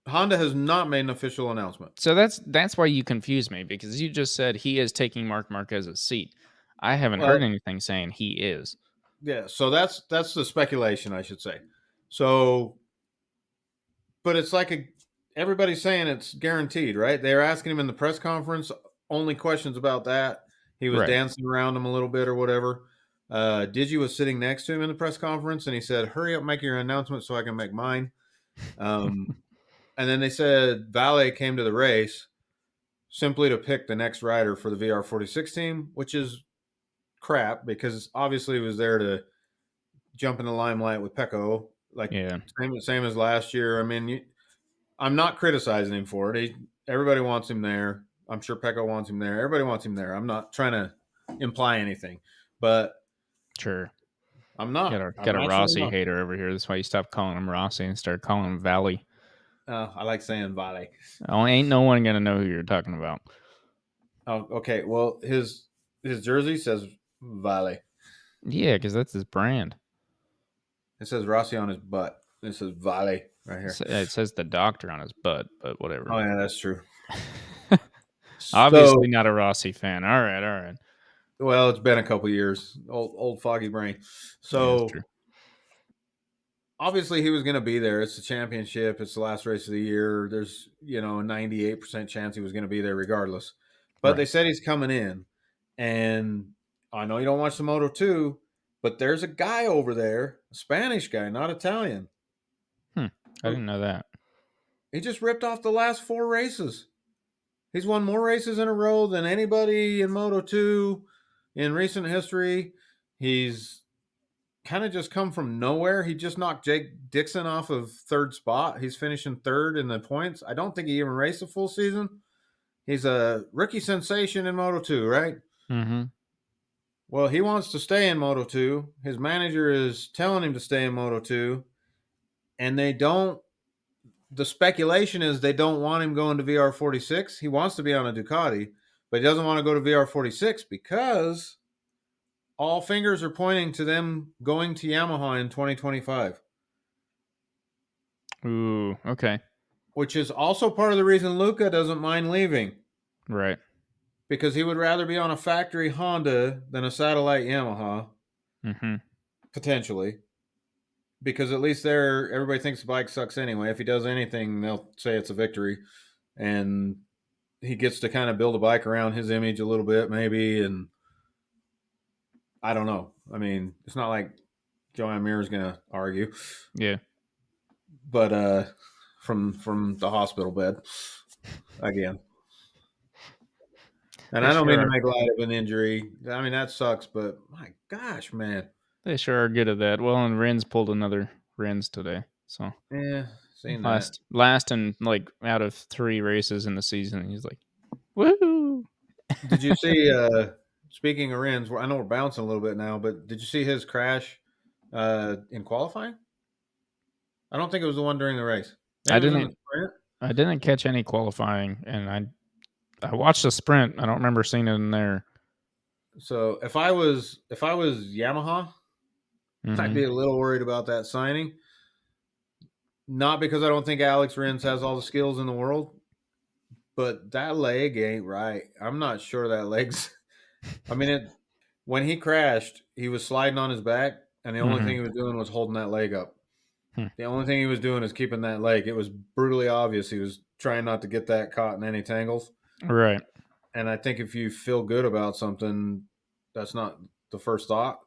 Honda has not made an official announcement. So that's why you confuse me, because you just said he is taking Marc Marquez's seat. I haven't heard Well, anything saying he is. yeah, so that's the speculation, I should say. So, but it's like everybody's saying it's guaranteed, right? They were asking him in the press conference only questions about that. He was Right. dancing around him a little bit or whatever. Digi was sitting next to him in the press conference, and he said, "Hurry up, make your announcement so I can make mine." Um, and then they said Valle came to the race simply to pick the next rider for the VR46 team, which is crap, because obviously he was there to jump in the limelight with Pecco, like Yeah. same as last year. I mean, I'm not criticizing him for it. Everybody wants him there. I'm sure Pecco wants him there. Everybody wants him there. I'm not trying to imply anything, but Sure. I'm not. I'm Got a actually Rossi not. hater over here. That's why you stopped calling him Rossi and started calling him Valley. I like saying Vale. Oh, ain't no one gonna know who you're talking about. Oh, okay. Well, his jersey says Vale. Yeah, because that's his brand. It says Rossi on his butt. It says Vale right here. It says the doctor on his butt, but whatever. Oh yeah, that's true. Obviously So, not a Rossi fan. All right. well, it's been a couple years. Old foggy brain. Yeah, that's true. So obviously he was going to be there. It's the championship. It's the last race of the year. There's a 98% chance he was going to be there regardless. But they Right. said he's coming in, and I know you don't watch the Moto 2, but there's a guy over there, a Spanish guy, not Italian. I didn't know that. He just ripped off the last 4 races. He's won more races in a row than anybody in Moto 2 in recent history. He's kind of just come from nowhere. He just knocked Jake Dixon off of third spot. He's finishing third in the points. I don't think he even raced a full season. He's a rookie sensation in Moto 2, right? Mm-hmm. Well, he wants to stay in Moto 2. His manager is telling him to stay in Moto 2, and they don't. The speculation is they don't want him going to VR46. He wants to be on a Ducati, but he doesn't want to go to VR46 because all fingers are pointing to them going to Yamaha in 2025. Ooh, okay. Which is also part of the reason Luca doesn't mind leaving, Right. because he would rather be on a factory Honda than a satellite Yamaha, Mm-hmm. potentially. Because at least there, everybody thinks the bike sucks anyway. If he does anything, they'll say it's a victory. And he gets to kind of build a bike around his image a little bit, maybe. And I don't know. I mean, it's not like Joanne Mir's going to argue. Yeah. But from the hospital bed again. And I don't mean to make light of an injury. I mean, that sucks, but my gosh, man. They sure are good at that. Well, and Rins pulled another Rins today. So Yeah, seen that. last and like out of 3 races in the season, he's like, woohoo. Did you see, speaking of Rins, I know we're bouncing a little bit now, but did you see his crash in qualifying? I don't think it was the one during the race. Maybe it was in the sprint. I didn't catch any qualifying, and I watched the sprint. I don't remember seeing it in there. So if I was Yamaha, I'd be a little worried about that signing. Not because I don't think Alex Rins has all the skills in the world, but that leg ain't right. I'm not sure that leg's. I mean, when he crashed, he was sliding on his back, and the only thing he was doing was holding that leg up. The only thing he was doing is keeping that leg. It was brutally obvious he was trying not to get that caught in any tangles. Right. And I think if you feel good about something, that's not the first thought.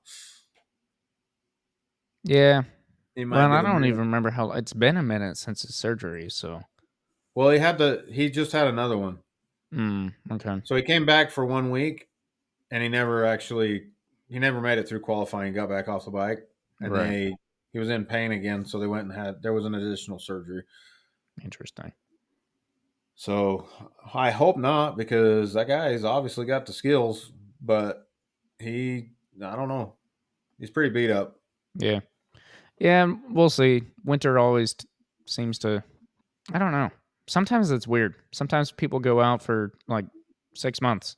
Yeah. Well, I don't even remember how. It's been a minute since his surgery, so. Well, he just had another one. Okay. So he came back for 1 week, and he never made it through qualifying. He got back off the bike, and he was in pain again, so they went and there was an additional surgery. Interesting. So I hope not, because that guy's obviously got the skills, but I don't know. He's pretty beat up. Yeah. Yeah, we'll see. Winter always seems to, I don't know. Sometimes it's weird. Sometimes people go out for like 6 months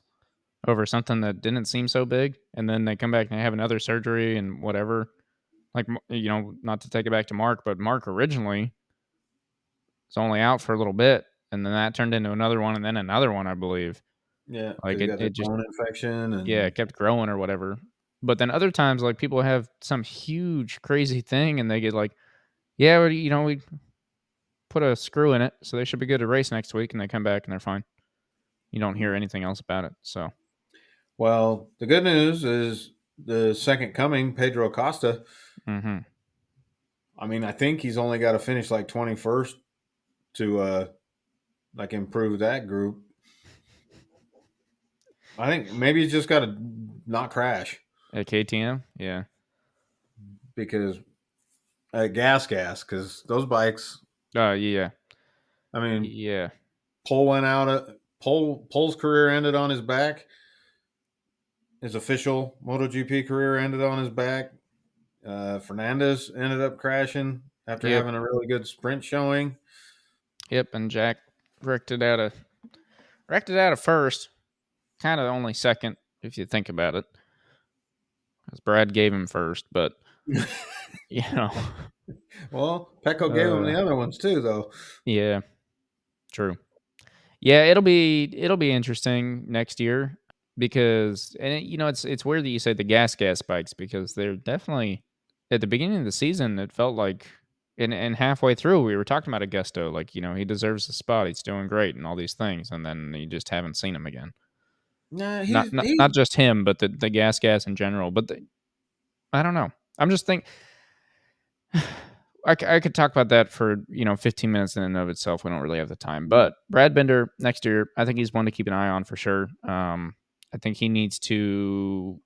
over something that didn't seem so big, and then they come back and they have another surgery and whatever. Like, not to take it back to Mark, but Mark originally was only out for a little bit, and then that turned into another one, and then another one, I believe. Yeah, like it just bone infection, and it kept growing or whatever. But then other times, like, people have some huge crazy thing, and they get like, yeah, we put a screw in it, so they should be good to race next week, and they come back and they're fine. You don't hear anything else about it. So, well, the good news is the second coming, Pedro Acosta. I mean, I think he's only got to finish like 21st to like improve that group. I think maybe he's just got to not crash at KTM. Yeah, because gas, because those bikes. Yeah. I mean, yeah. Pole went out. Pole's career ended on his back. His official MotoGP career ended on his back. Fernandez ended up crashing after having a really good sprint showing. Yep, and Jack wrecked it out of first, kind of only second if you think about it, because Brad gave him first, but Well, Pecco gave him the other ones too, though. Yeah, true. Yeah, it'll be interesting next year, because, and it's weird that you say the gas bikes, because they're definitely, at the beginning of the season, it felt like, and halfway through we were talking about Augusto, like, he deserves the spot, he's doing great and all these things, and then you just haven't seen him again. Nah, not just him, but the gas in general. But I don't know. I'm just thinking. I could talk about that for 15 minutes in and of itself. We don't really have the time. But Brad Binder next year, I think he's one to keep an eye on for sure. I think he needs to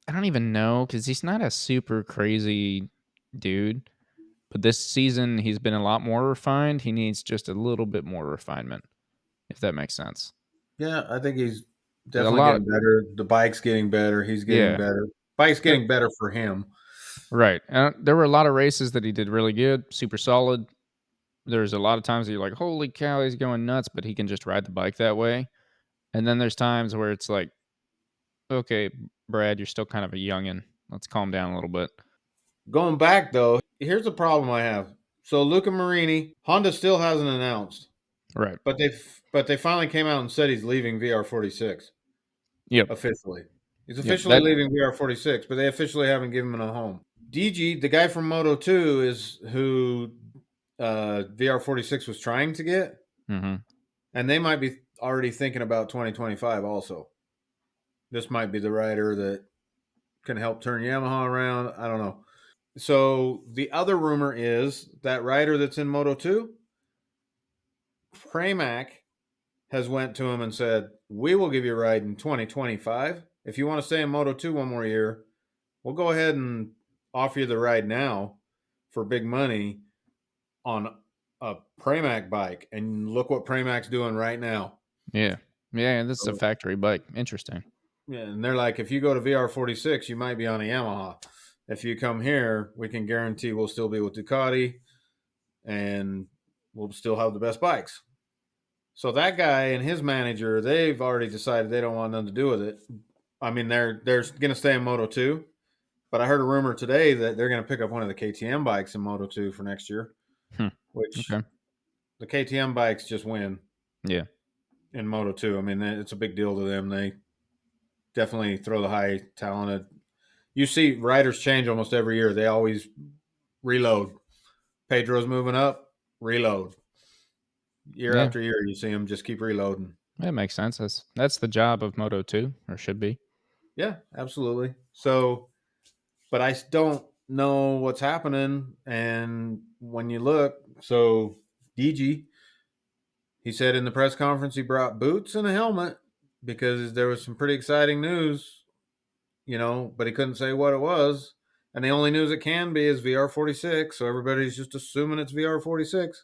I don't even know because he's not a super crazy dude. But this season, he's been a lot more refined. He needs just a little bit more refinement, if that makes sense. Yeah, I think he's A definitely lot, getting better. The bike's getting better. He's getting yeah, better. Bike's getting better for him. right. There were a lot of races that he did really good, super solid. There's a lot of times that you're like, holy cow, he's going nuts, but he can just ride the bike that way. And then there's times where it's like, okay, Brad, you're still kind of a youngin'. Let's calm down a little bit. Going back though, here's the problem I have. So Luca Marini, Honda still hasn't announced, Right. but they finally came out and said he's leaving VR46 Yep. officially. He's Yep. officially leaving VR46, but they officially haven't given him a home. DG, the guy from Moto 2, is who VR46 was trying to get, Mm-hmm. and they might be already thinking about 2025 also. This might be the rider that can help turn Yamaha around. I don't know. So the other rumor is that rider that's in Moto 2, Pramac has went to him and said, we will give you a ride in 2025. If you want to stay in Moto 2 one more year, we'll go ahead and offer you the ride now for big money on a Pramac bike. And look what Pramac's doing right now. Yeah. Yeah. This is a So, factory bike. Interesting. yeah, and they're like, if you go to VR46, you might be on a Yamaha. If you come here, we can guarantee we'll still be with Ducati and we'll still have the best bikes. So that guy and his manager, they've already decided they don't want nothing to do with it. I mean, they're going to stay in Moto 2, but I heard a rumor today that they're going to pick up one of the KTM bikes in Moto 2 for next year, which Okay. the KTM bikes just win Yeah. in Moto 2. I mean, it's a big deal to them. They definitely throw the high talented. You see riders change almost every year. They always reload. Pedro's moving up, reload. Year Yeah. after year, you see them just keep reloading. That makes sense. That's the job of Moto 2, or should be. Yeah, absolutely. So, but I don't know what's happening. And when you look, so DG, he said in the press conference he brought boots and a helmet because there was some pretty exciting news, but he couldn't say what it was. And the only news it can be is VR46. So everybody's just assuming it's VR46.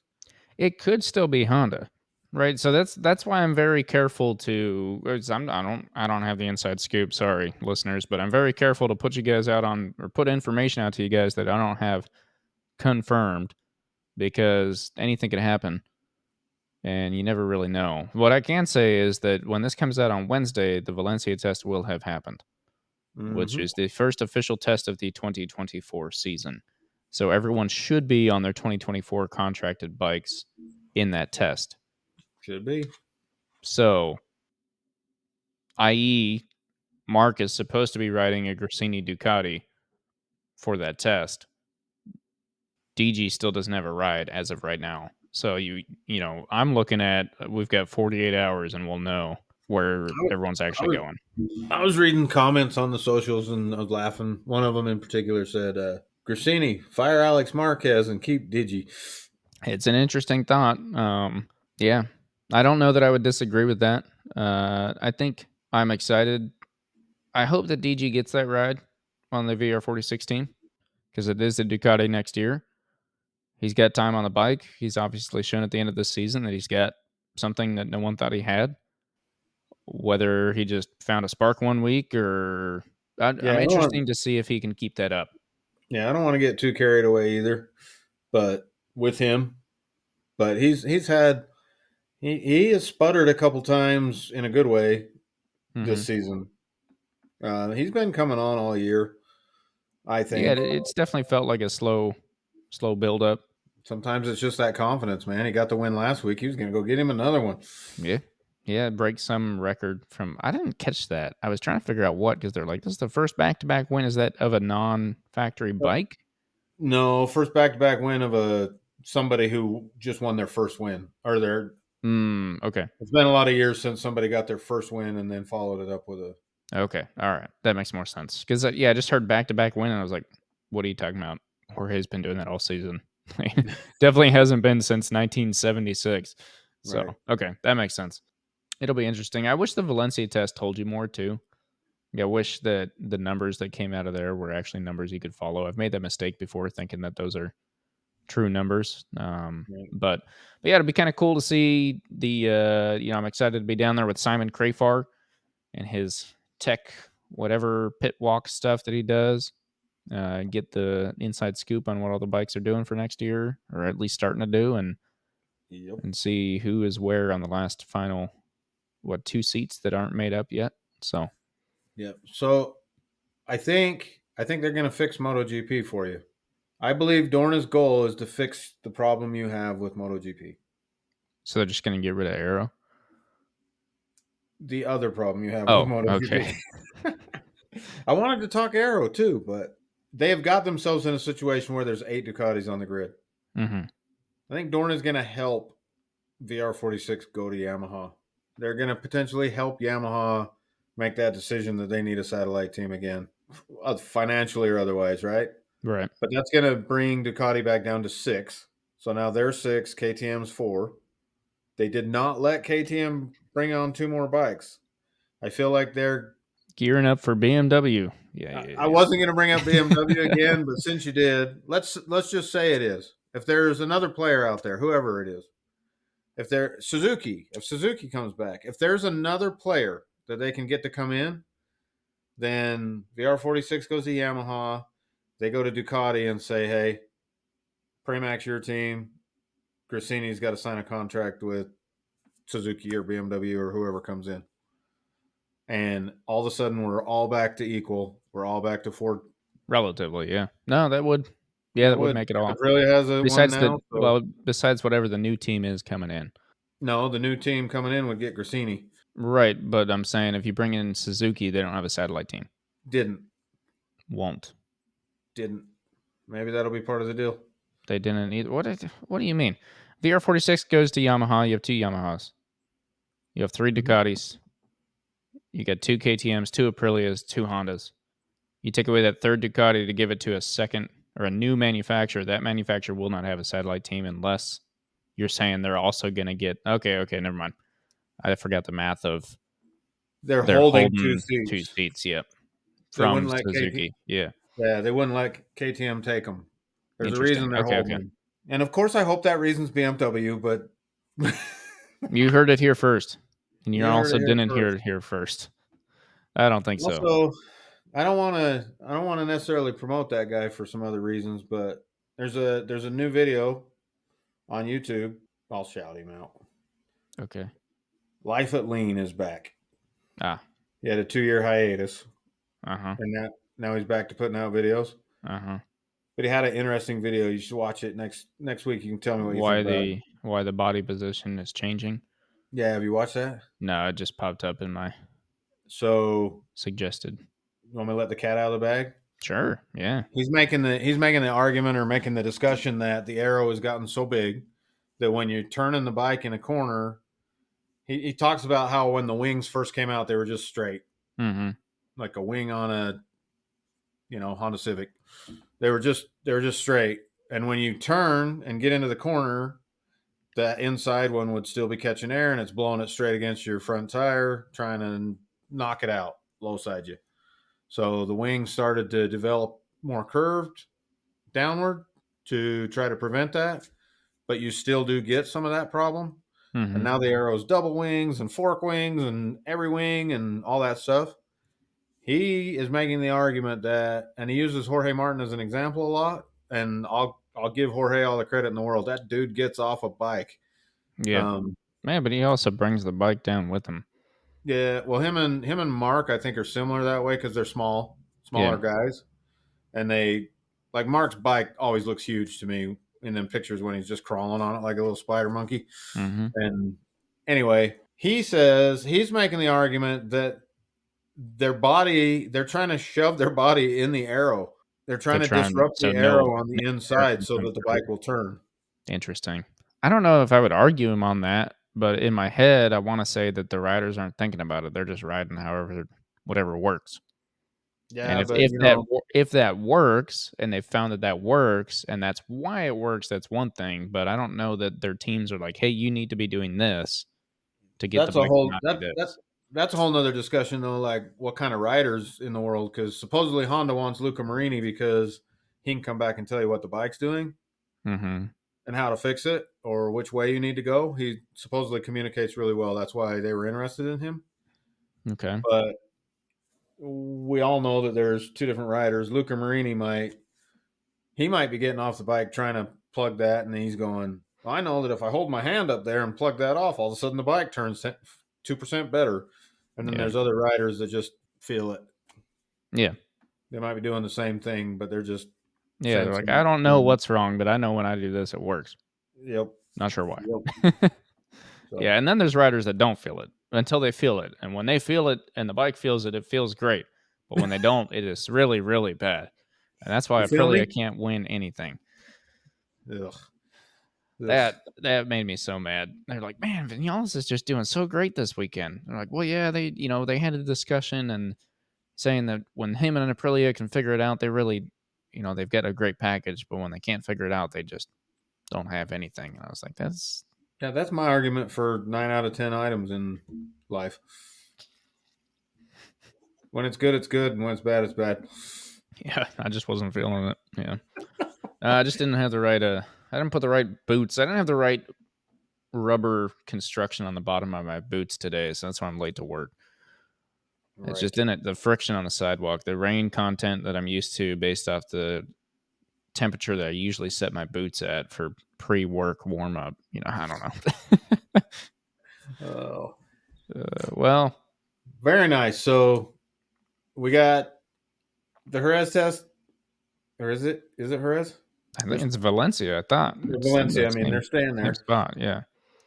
It could still be Honda, right? So that's why I'm very careful to. I don't have the inside scoop. Sorry, listeners, but I'm very careful to put you guys out on or put information out to you guys that I don't have confirmed because anything could happen, and you never really know. What I can say is that when this comes out on Wednesday, the Valencia test will have happened, which Mm-hmm. is the first official test of the 2024 season. So everyone should be on their 2024 contracted bikes in that test. Should be. So, i.e., Mark is supposed to be riding a Grassini Ducati for that test. DG still doesn't have a ride as of right now. So I'm looking at we've got 48 hours and we'll know where everyone's actually going. I was reading comments on the socials and I was laughing. One of them in particular said, Grassini, fire Alex Marquez and keep Digi. It's an interesting thought. Yeah, I don't know that I would disagree with that. I think I'm excited. I hope that DG gets that ride on the VR4016 because it is the Ducati next year. He's got time on the bike. He's obviously shown at the end of this season that he's got something that no one thought he had. Whether he just found a spark one week or I'm interested to see if he can keep that up. Yeah, I don't want to get too carried away either, but with him, but he has sputtered a couple times in a good way this season. He's been coming on all year, I think. Yeah, it's definitely felt like a slow build up. Sometimes it's just that confidence, man. He got the win last week. He was going to go get him another one. Yeah, break some record from. I didn't catch that. I was trying to figure out what because they're like, this is the first back-to-back win. Is that of a non-factory bike? No, first back-to-back win of somebody who just won their first win or their. Okay. It's been a lot of years since somebody got their first win and then followed it up with a. Okay, all right, that makes more sense because I just heard back-to-back win and I was like, what are you talking about? Jorge's been doing that all season. Definitely hasn't been since 1976. So, right. Okay, that makes sense. It'll be interesting. I wish the Valencia test told you more too. Yeah, I wish that the numbers that came out of there were actually numbers you could follow. I've made that mistake before, thinking that those are true numbers. Right. But yeah, it'd be kind of cool to see the. I'm excited to be down there with Simon Crafar and his tech whatever pit walk stuff that he does. Get the inside scoop on what all the bikes are doing for next year, or at least starting to do, and Yep. see who is where on the last final 2 seats that aren't made up yet. So Yep. So I think they're going to fix MotoGP for you. I believe Dorna's goal is to fix the problem you have with MotoGP. they're just gonna get rid of Arrow. The other problem you have with Oh, MotoGP. okay. I wanted to talk Arrow too, but they have got themselves in a situation where there's 8 Ducatis on the grid. Mm-hmm. I think Dorna's going to help VR46 go to Yamaha. They're going to potentially help Yamaha make that decision that they need a satellite team again, financially or otherwise, right? Right. But that's going to bring Ducati back down to 6. So now they're 6, KTM's 4. They did not let KTM bring on 2 more bikes. I feel like they're Gearing up for BMW. Yeah. I wasn't going to bring up BMW again, but since you did, let's just say it is. If there's another player out there, whoever it is, if Suzuki comes back, if there's another player that they can get to come in, then VR46 goes to Yamaha. They go to Ducati and say, hey, Pramax, your team. Grassini's got to sign a contract with Suzuki or BMW or whoever comes in. And all of a sudden, we're all back to equal. We're all back to 4. Relatively, yeah. No, that would. Yeah, that would make it all. Really has a Besides one now. besides whatever the new team is coming in. No, the new team coming in would get Grassini. Right, but I'm saying if you bring in Suzuki, they don't have a satellite team. Didn't. Maybe that'll be part of the deal. They didn't either. What do you mean? VR46 goes to Yamaha. You have 2 Yamahas. You have 3 Ducatis. You got 2 KTMs, 2 Aprilias, 2 Hondas. You take away that 3rd Ducati to give it to a second or a new manufacturer. That manufacturer will not have a satellite team unless you're saying they're also going to get. Okay, never mind. I forgot the math of. They're holding 2 seats. 2 seats, yep. From Suzuki, yeah. Yeah, they wouldn't let KTM take them. There's a reason they're holding them. Okay. And of course, I hope that reason's BMW, but you heard it here first, and you also didn't hear it here first. I don't think so. Also, I don't want to necessarily promote that guy for some other reasons, but there's a new video on YouTube. I'll shout him out. Okay. Life at Lean is back. He had a 2-year hiatus. And now he's back to putting out videos. But he had an interesting video. You should watch it next week. You can tell me what you think about it. Why the body position is changing. Yeah, have you watched that? No, it just popped up in my suggested. You want me to let the cat out of the bag? Sure, yeah. He's making the argument or making the discussion that the arrow has gotten so big that when you're turning the bike in a corner, he talks about how when the wings first came out, they were just straight. Like a wing on a Honda Civic. They were just straight. And when you turn and get into the corner, that inside one would still be catching air and it's blowing it straight against your front tire, trying to knock it out, low side you. So the wings started to develop more curved downward to try to prevent that. But you still do get some of that problem. And now the arrow's double wings and fork wings and every wing and all that stuff. He is making the argument that, and he uses Jorge Martin as an example a lot, and I'll give Jorge all the credit in the world. That dude gets off a bike. Yeah. Man, but he also brings the bike down with him. Yeah, well, him and Marc, I think, are similar that way because they're smaller guys. And they, like, Marc's bike always looks huge to me in them pictures when he's just crawling on it like a little spider monkey. And anyway, he says he's making the argument that they're trying to shove their body in the arrow. They're trying to disrupt the arrow on the inside so that the bike will turn. Interesting. I don't know if I would argue him on that, but in my head, I want to say that the riders aren't thinking about it. They're just riding whatever works. Yeah, and but if that works, and they found that works, and that's why it works, that's one thing. But I don't know that their teams are like, "Hey, you need to be doing this to get the bike." that's a whole nother discussion though. Like what kind of riders in the world? Because supposedly Honda wants Luca Marini because he can come back and tell you what the bike's doing Mm-hmm. and how to fix it or which way you need to go. He supposedly communicates really well. That's why they were interested in him. Okay. But we all know that there's two different riders. Luca Marini might be getting off the bike trying to plug that, and he's going, well, I know that if I hold my hand up there and plug that off, all of a sudden the bike turns 2% better. And then Yeah. there's other riders that just feel it. Yeah. They might be doing the same thing, but they're just Yeah. They're like, sensing. I don't know what's wrong, but I know when I do this, it works. Yep. Not sure why. Yep. So, Yeah. And then there's riders that don't feel it until they feel it. And when they feel it and the bike feels it, it feels great. But when they don't, it is really, really bad. And that's why you feel Aprilia me? can't win anything. Ugh. That made me so mad. They're like, man, Vinales is just doing so great this weekend. They're like, well, yeah, they had a discussion and saying that when him and Aprilia can figure it out, they really, they've got a great package. But when they can't figure it out, they just don't have anything. And I was like, that's my argument for 9 out of 10 items in life. When it's good, it's good, and when it's bad, it's bad. yeah. I just wasn't feeling it. Yeah, I just didn't have the right. I didn't put the right boots. I didn't have the right rubber construction on the bottom of my boots today, so that's why I'm late to work. Right. It's just the friction on the sidewalk, the rain content that I'm used to based off the temperature that I usually set my boots at for pre-work warm-up. I don't know. Oh, Well, very nice. So we got the Jerez test, or is it Jerez? I think it's Valencia. I thought Valencia. I mean, they're staying there. Same spot. Yeah.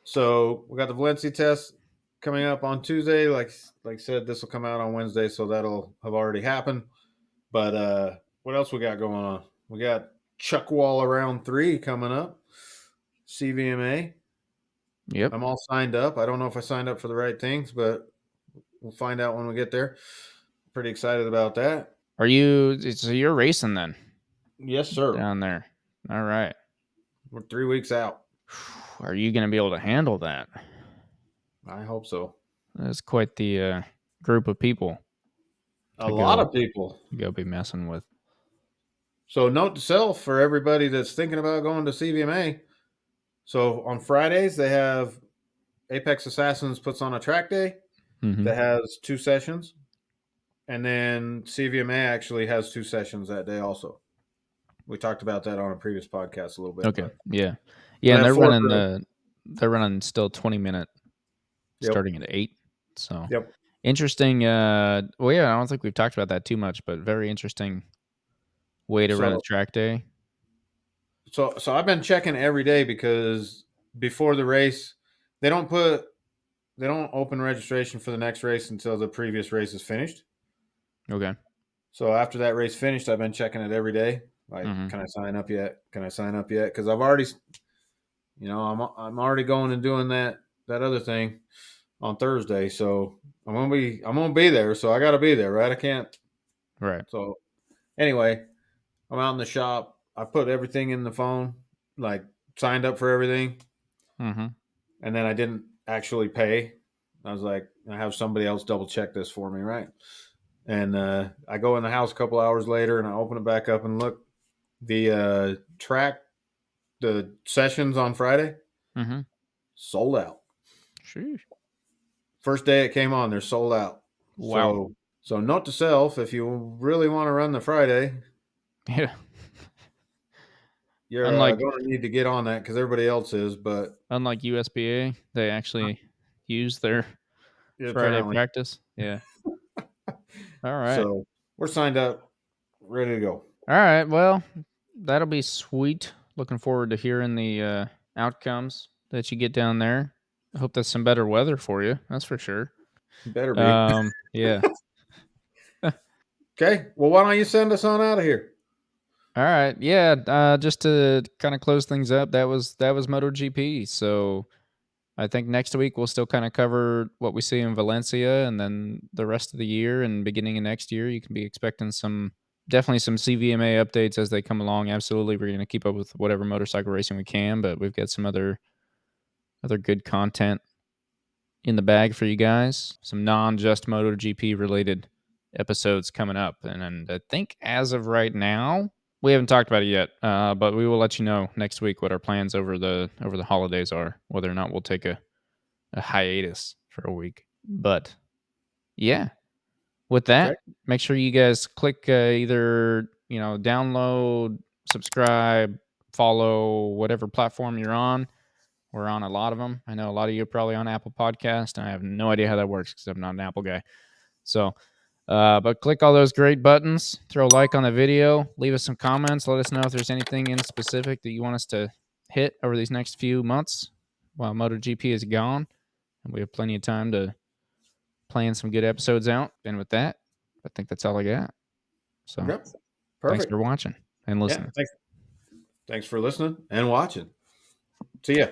So we got the Valencia test coming up on Tuesday. Like I said, this will come out on Wednesday, so that'll have already happened. But what else we got going on? We got Chuckwall Around 3 coming up. CVMA. Yep. I'm all signed up. I don't know if I signed up for the right things, but we'll find out when we get there. Pretty excited about that. So you're racing then? Yes, sir. Down there. All right. We're 3 weeks out. Are you going to be able to handle that? I hope so. That's quite the group of people. A lot of people. You go be messing with. So note to self for everybody that's thinking about going to CVMA. So on Fridays, they have Apex Assassins puts on a track day that has 2 sessions. And then CVMA actually has 2 sessions that day also. We talked about that on a previous podcast a little bit. Okay. Yeah. Yeah. And they're running still 20-minute starting at 8. So interesting. I don't think we've talked about that too much, but very interesting way to run a track day. So I've been checking every day because before the race, they don't open registration for the next race until the previous race is finished. Okay. So after that race finished, I've been checking it every day. Like, can I sign up yet? Can I sign up yet? Because I've already, I'm already going and doing that other thing on Thursday. So I'm gonna be there. So I got to be there, right? I can't. Right. So anyway, I'm out in the shop. I put everything in the phone, like signed up for everything. And then I didn't actually pay. I was like, I have somebody else double check this for me, right? And I go in the house a couple hours later and I open it back up and look. The the sessions on Friday, sold out. Sheesh. First day it came on, they're sold out. Wow. So note to self, if you really want to run the Friday, you're going to need to get on that because everybody else is. But unlike USBA, they actually use their Friday practice. Yeah. All right. So we're signed up, ready to go. All right. Well, that'll be sweet. Looking forward to hearing the outcomes that you get down there. I hope that's some better weather for you. That's for sure. Better be. Yeah. Okay. Well, why don't you send us on out of here? All right. Yeah. Just to kind of close things up, that was MotoGP. So I think next week we'll still kind of cover what we see in Valencia, and then the rest of the year and beginning of next year, you can be expecting definitely some CVMA updates as they come along. Absolutely. We're going to keep up with whatever motorcycle racing we can, but we've got some other good content in the bag for you guys. Some non-just MotoGP related episodes coming up, and I think as of right now, we haven't talked about it yet, but we will let you know next week what our plans over the holidays are, whether or not we'll take a hiatus for a week. But yeah, with that, Okay. make sure you guys click either download, subscribe, follow whatever platform you're on. We're on a lot of them. I know a lot of you are probably on Apple Podcast, and I have no idea how that works because I'm not an Apple guy. So, but click all those great buttons. Throw a like on the video. Leave us some comments. Let us know if there's anything in specific that you want us to hit over these next few months while MotoGP is gone. And we have plenty of time to plan some good episodes out. And with that, I think that's all I got. So, Yep. thanks Perfect. for watching and listening. Yeah. Thanks for listening and watching. See ya.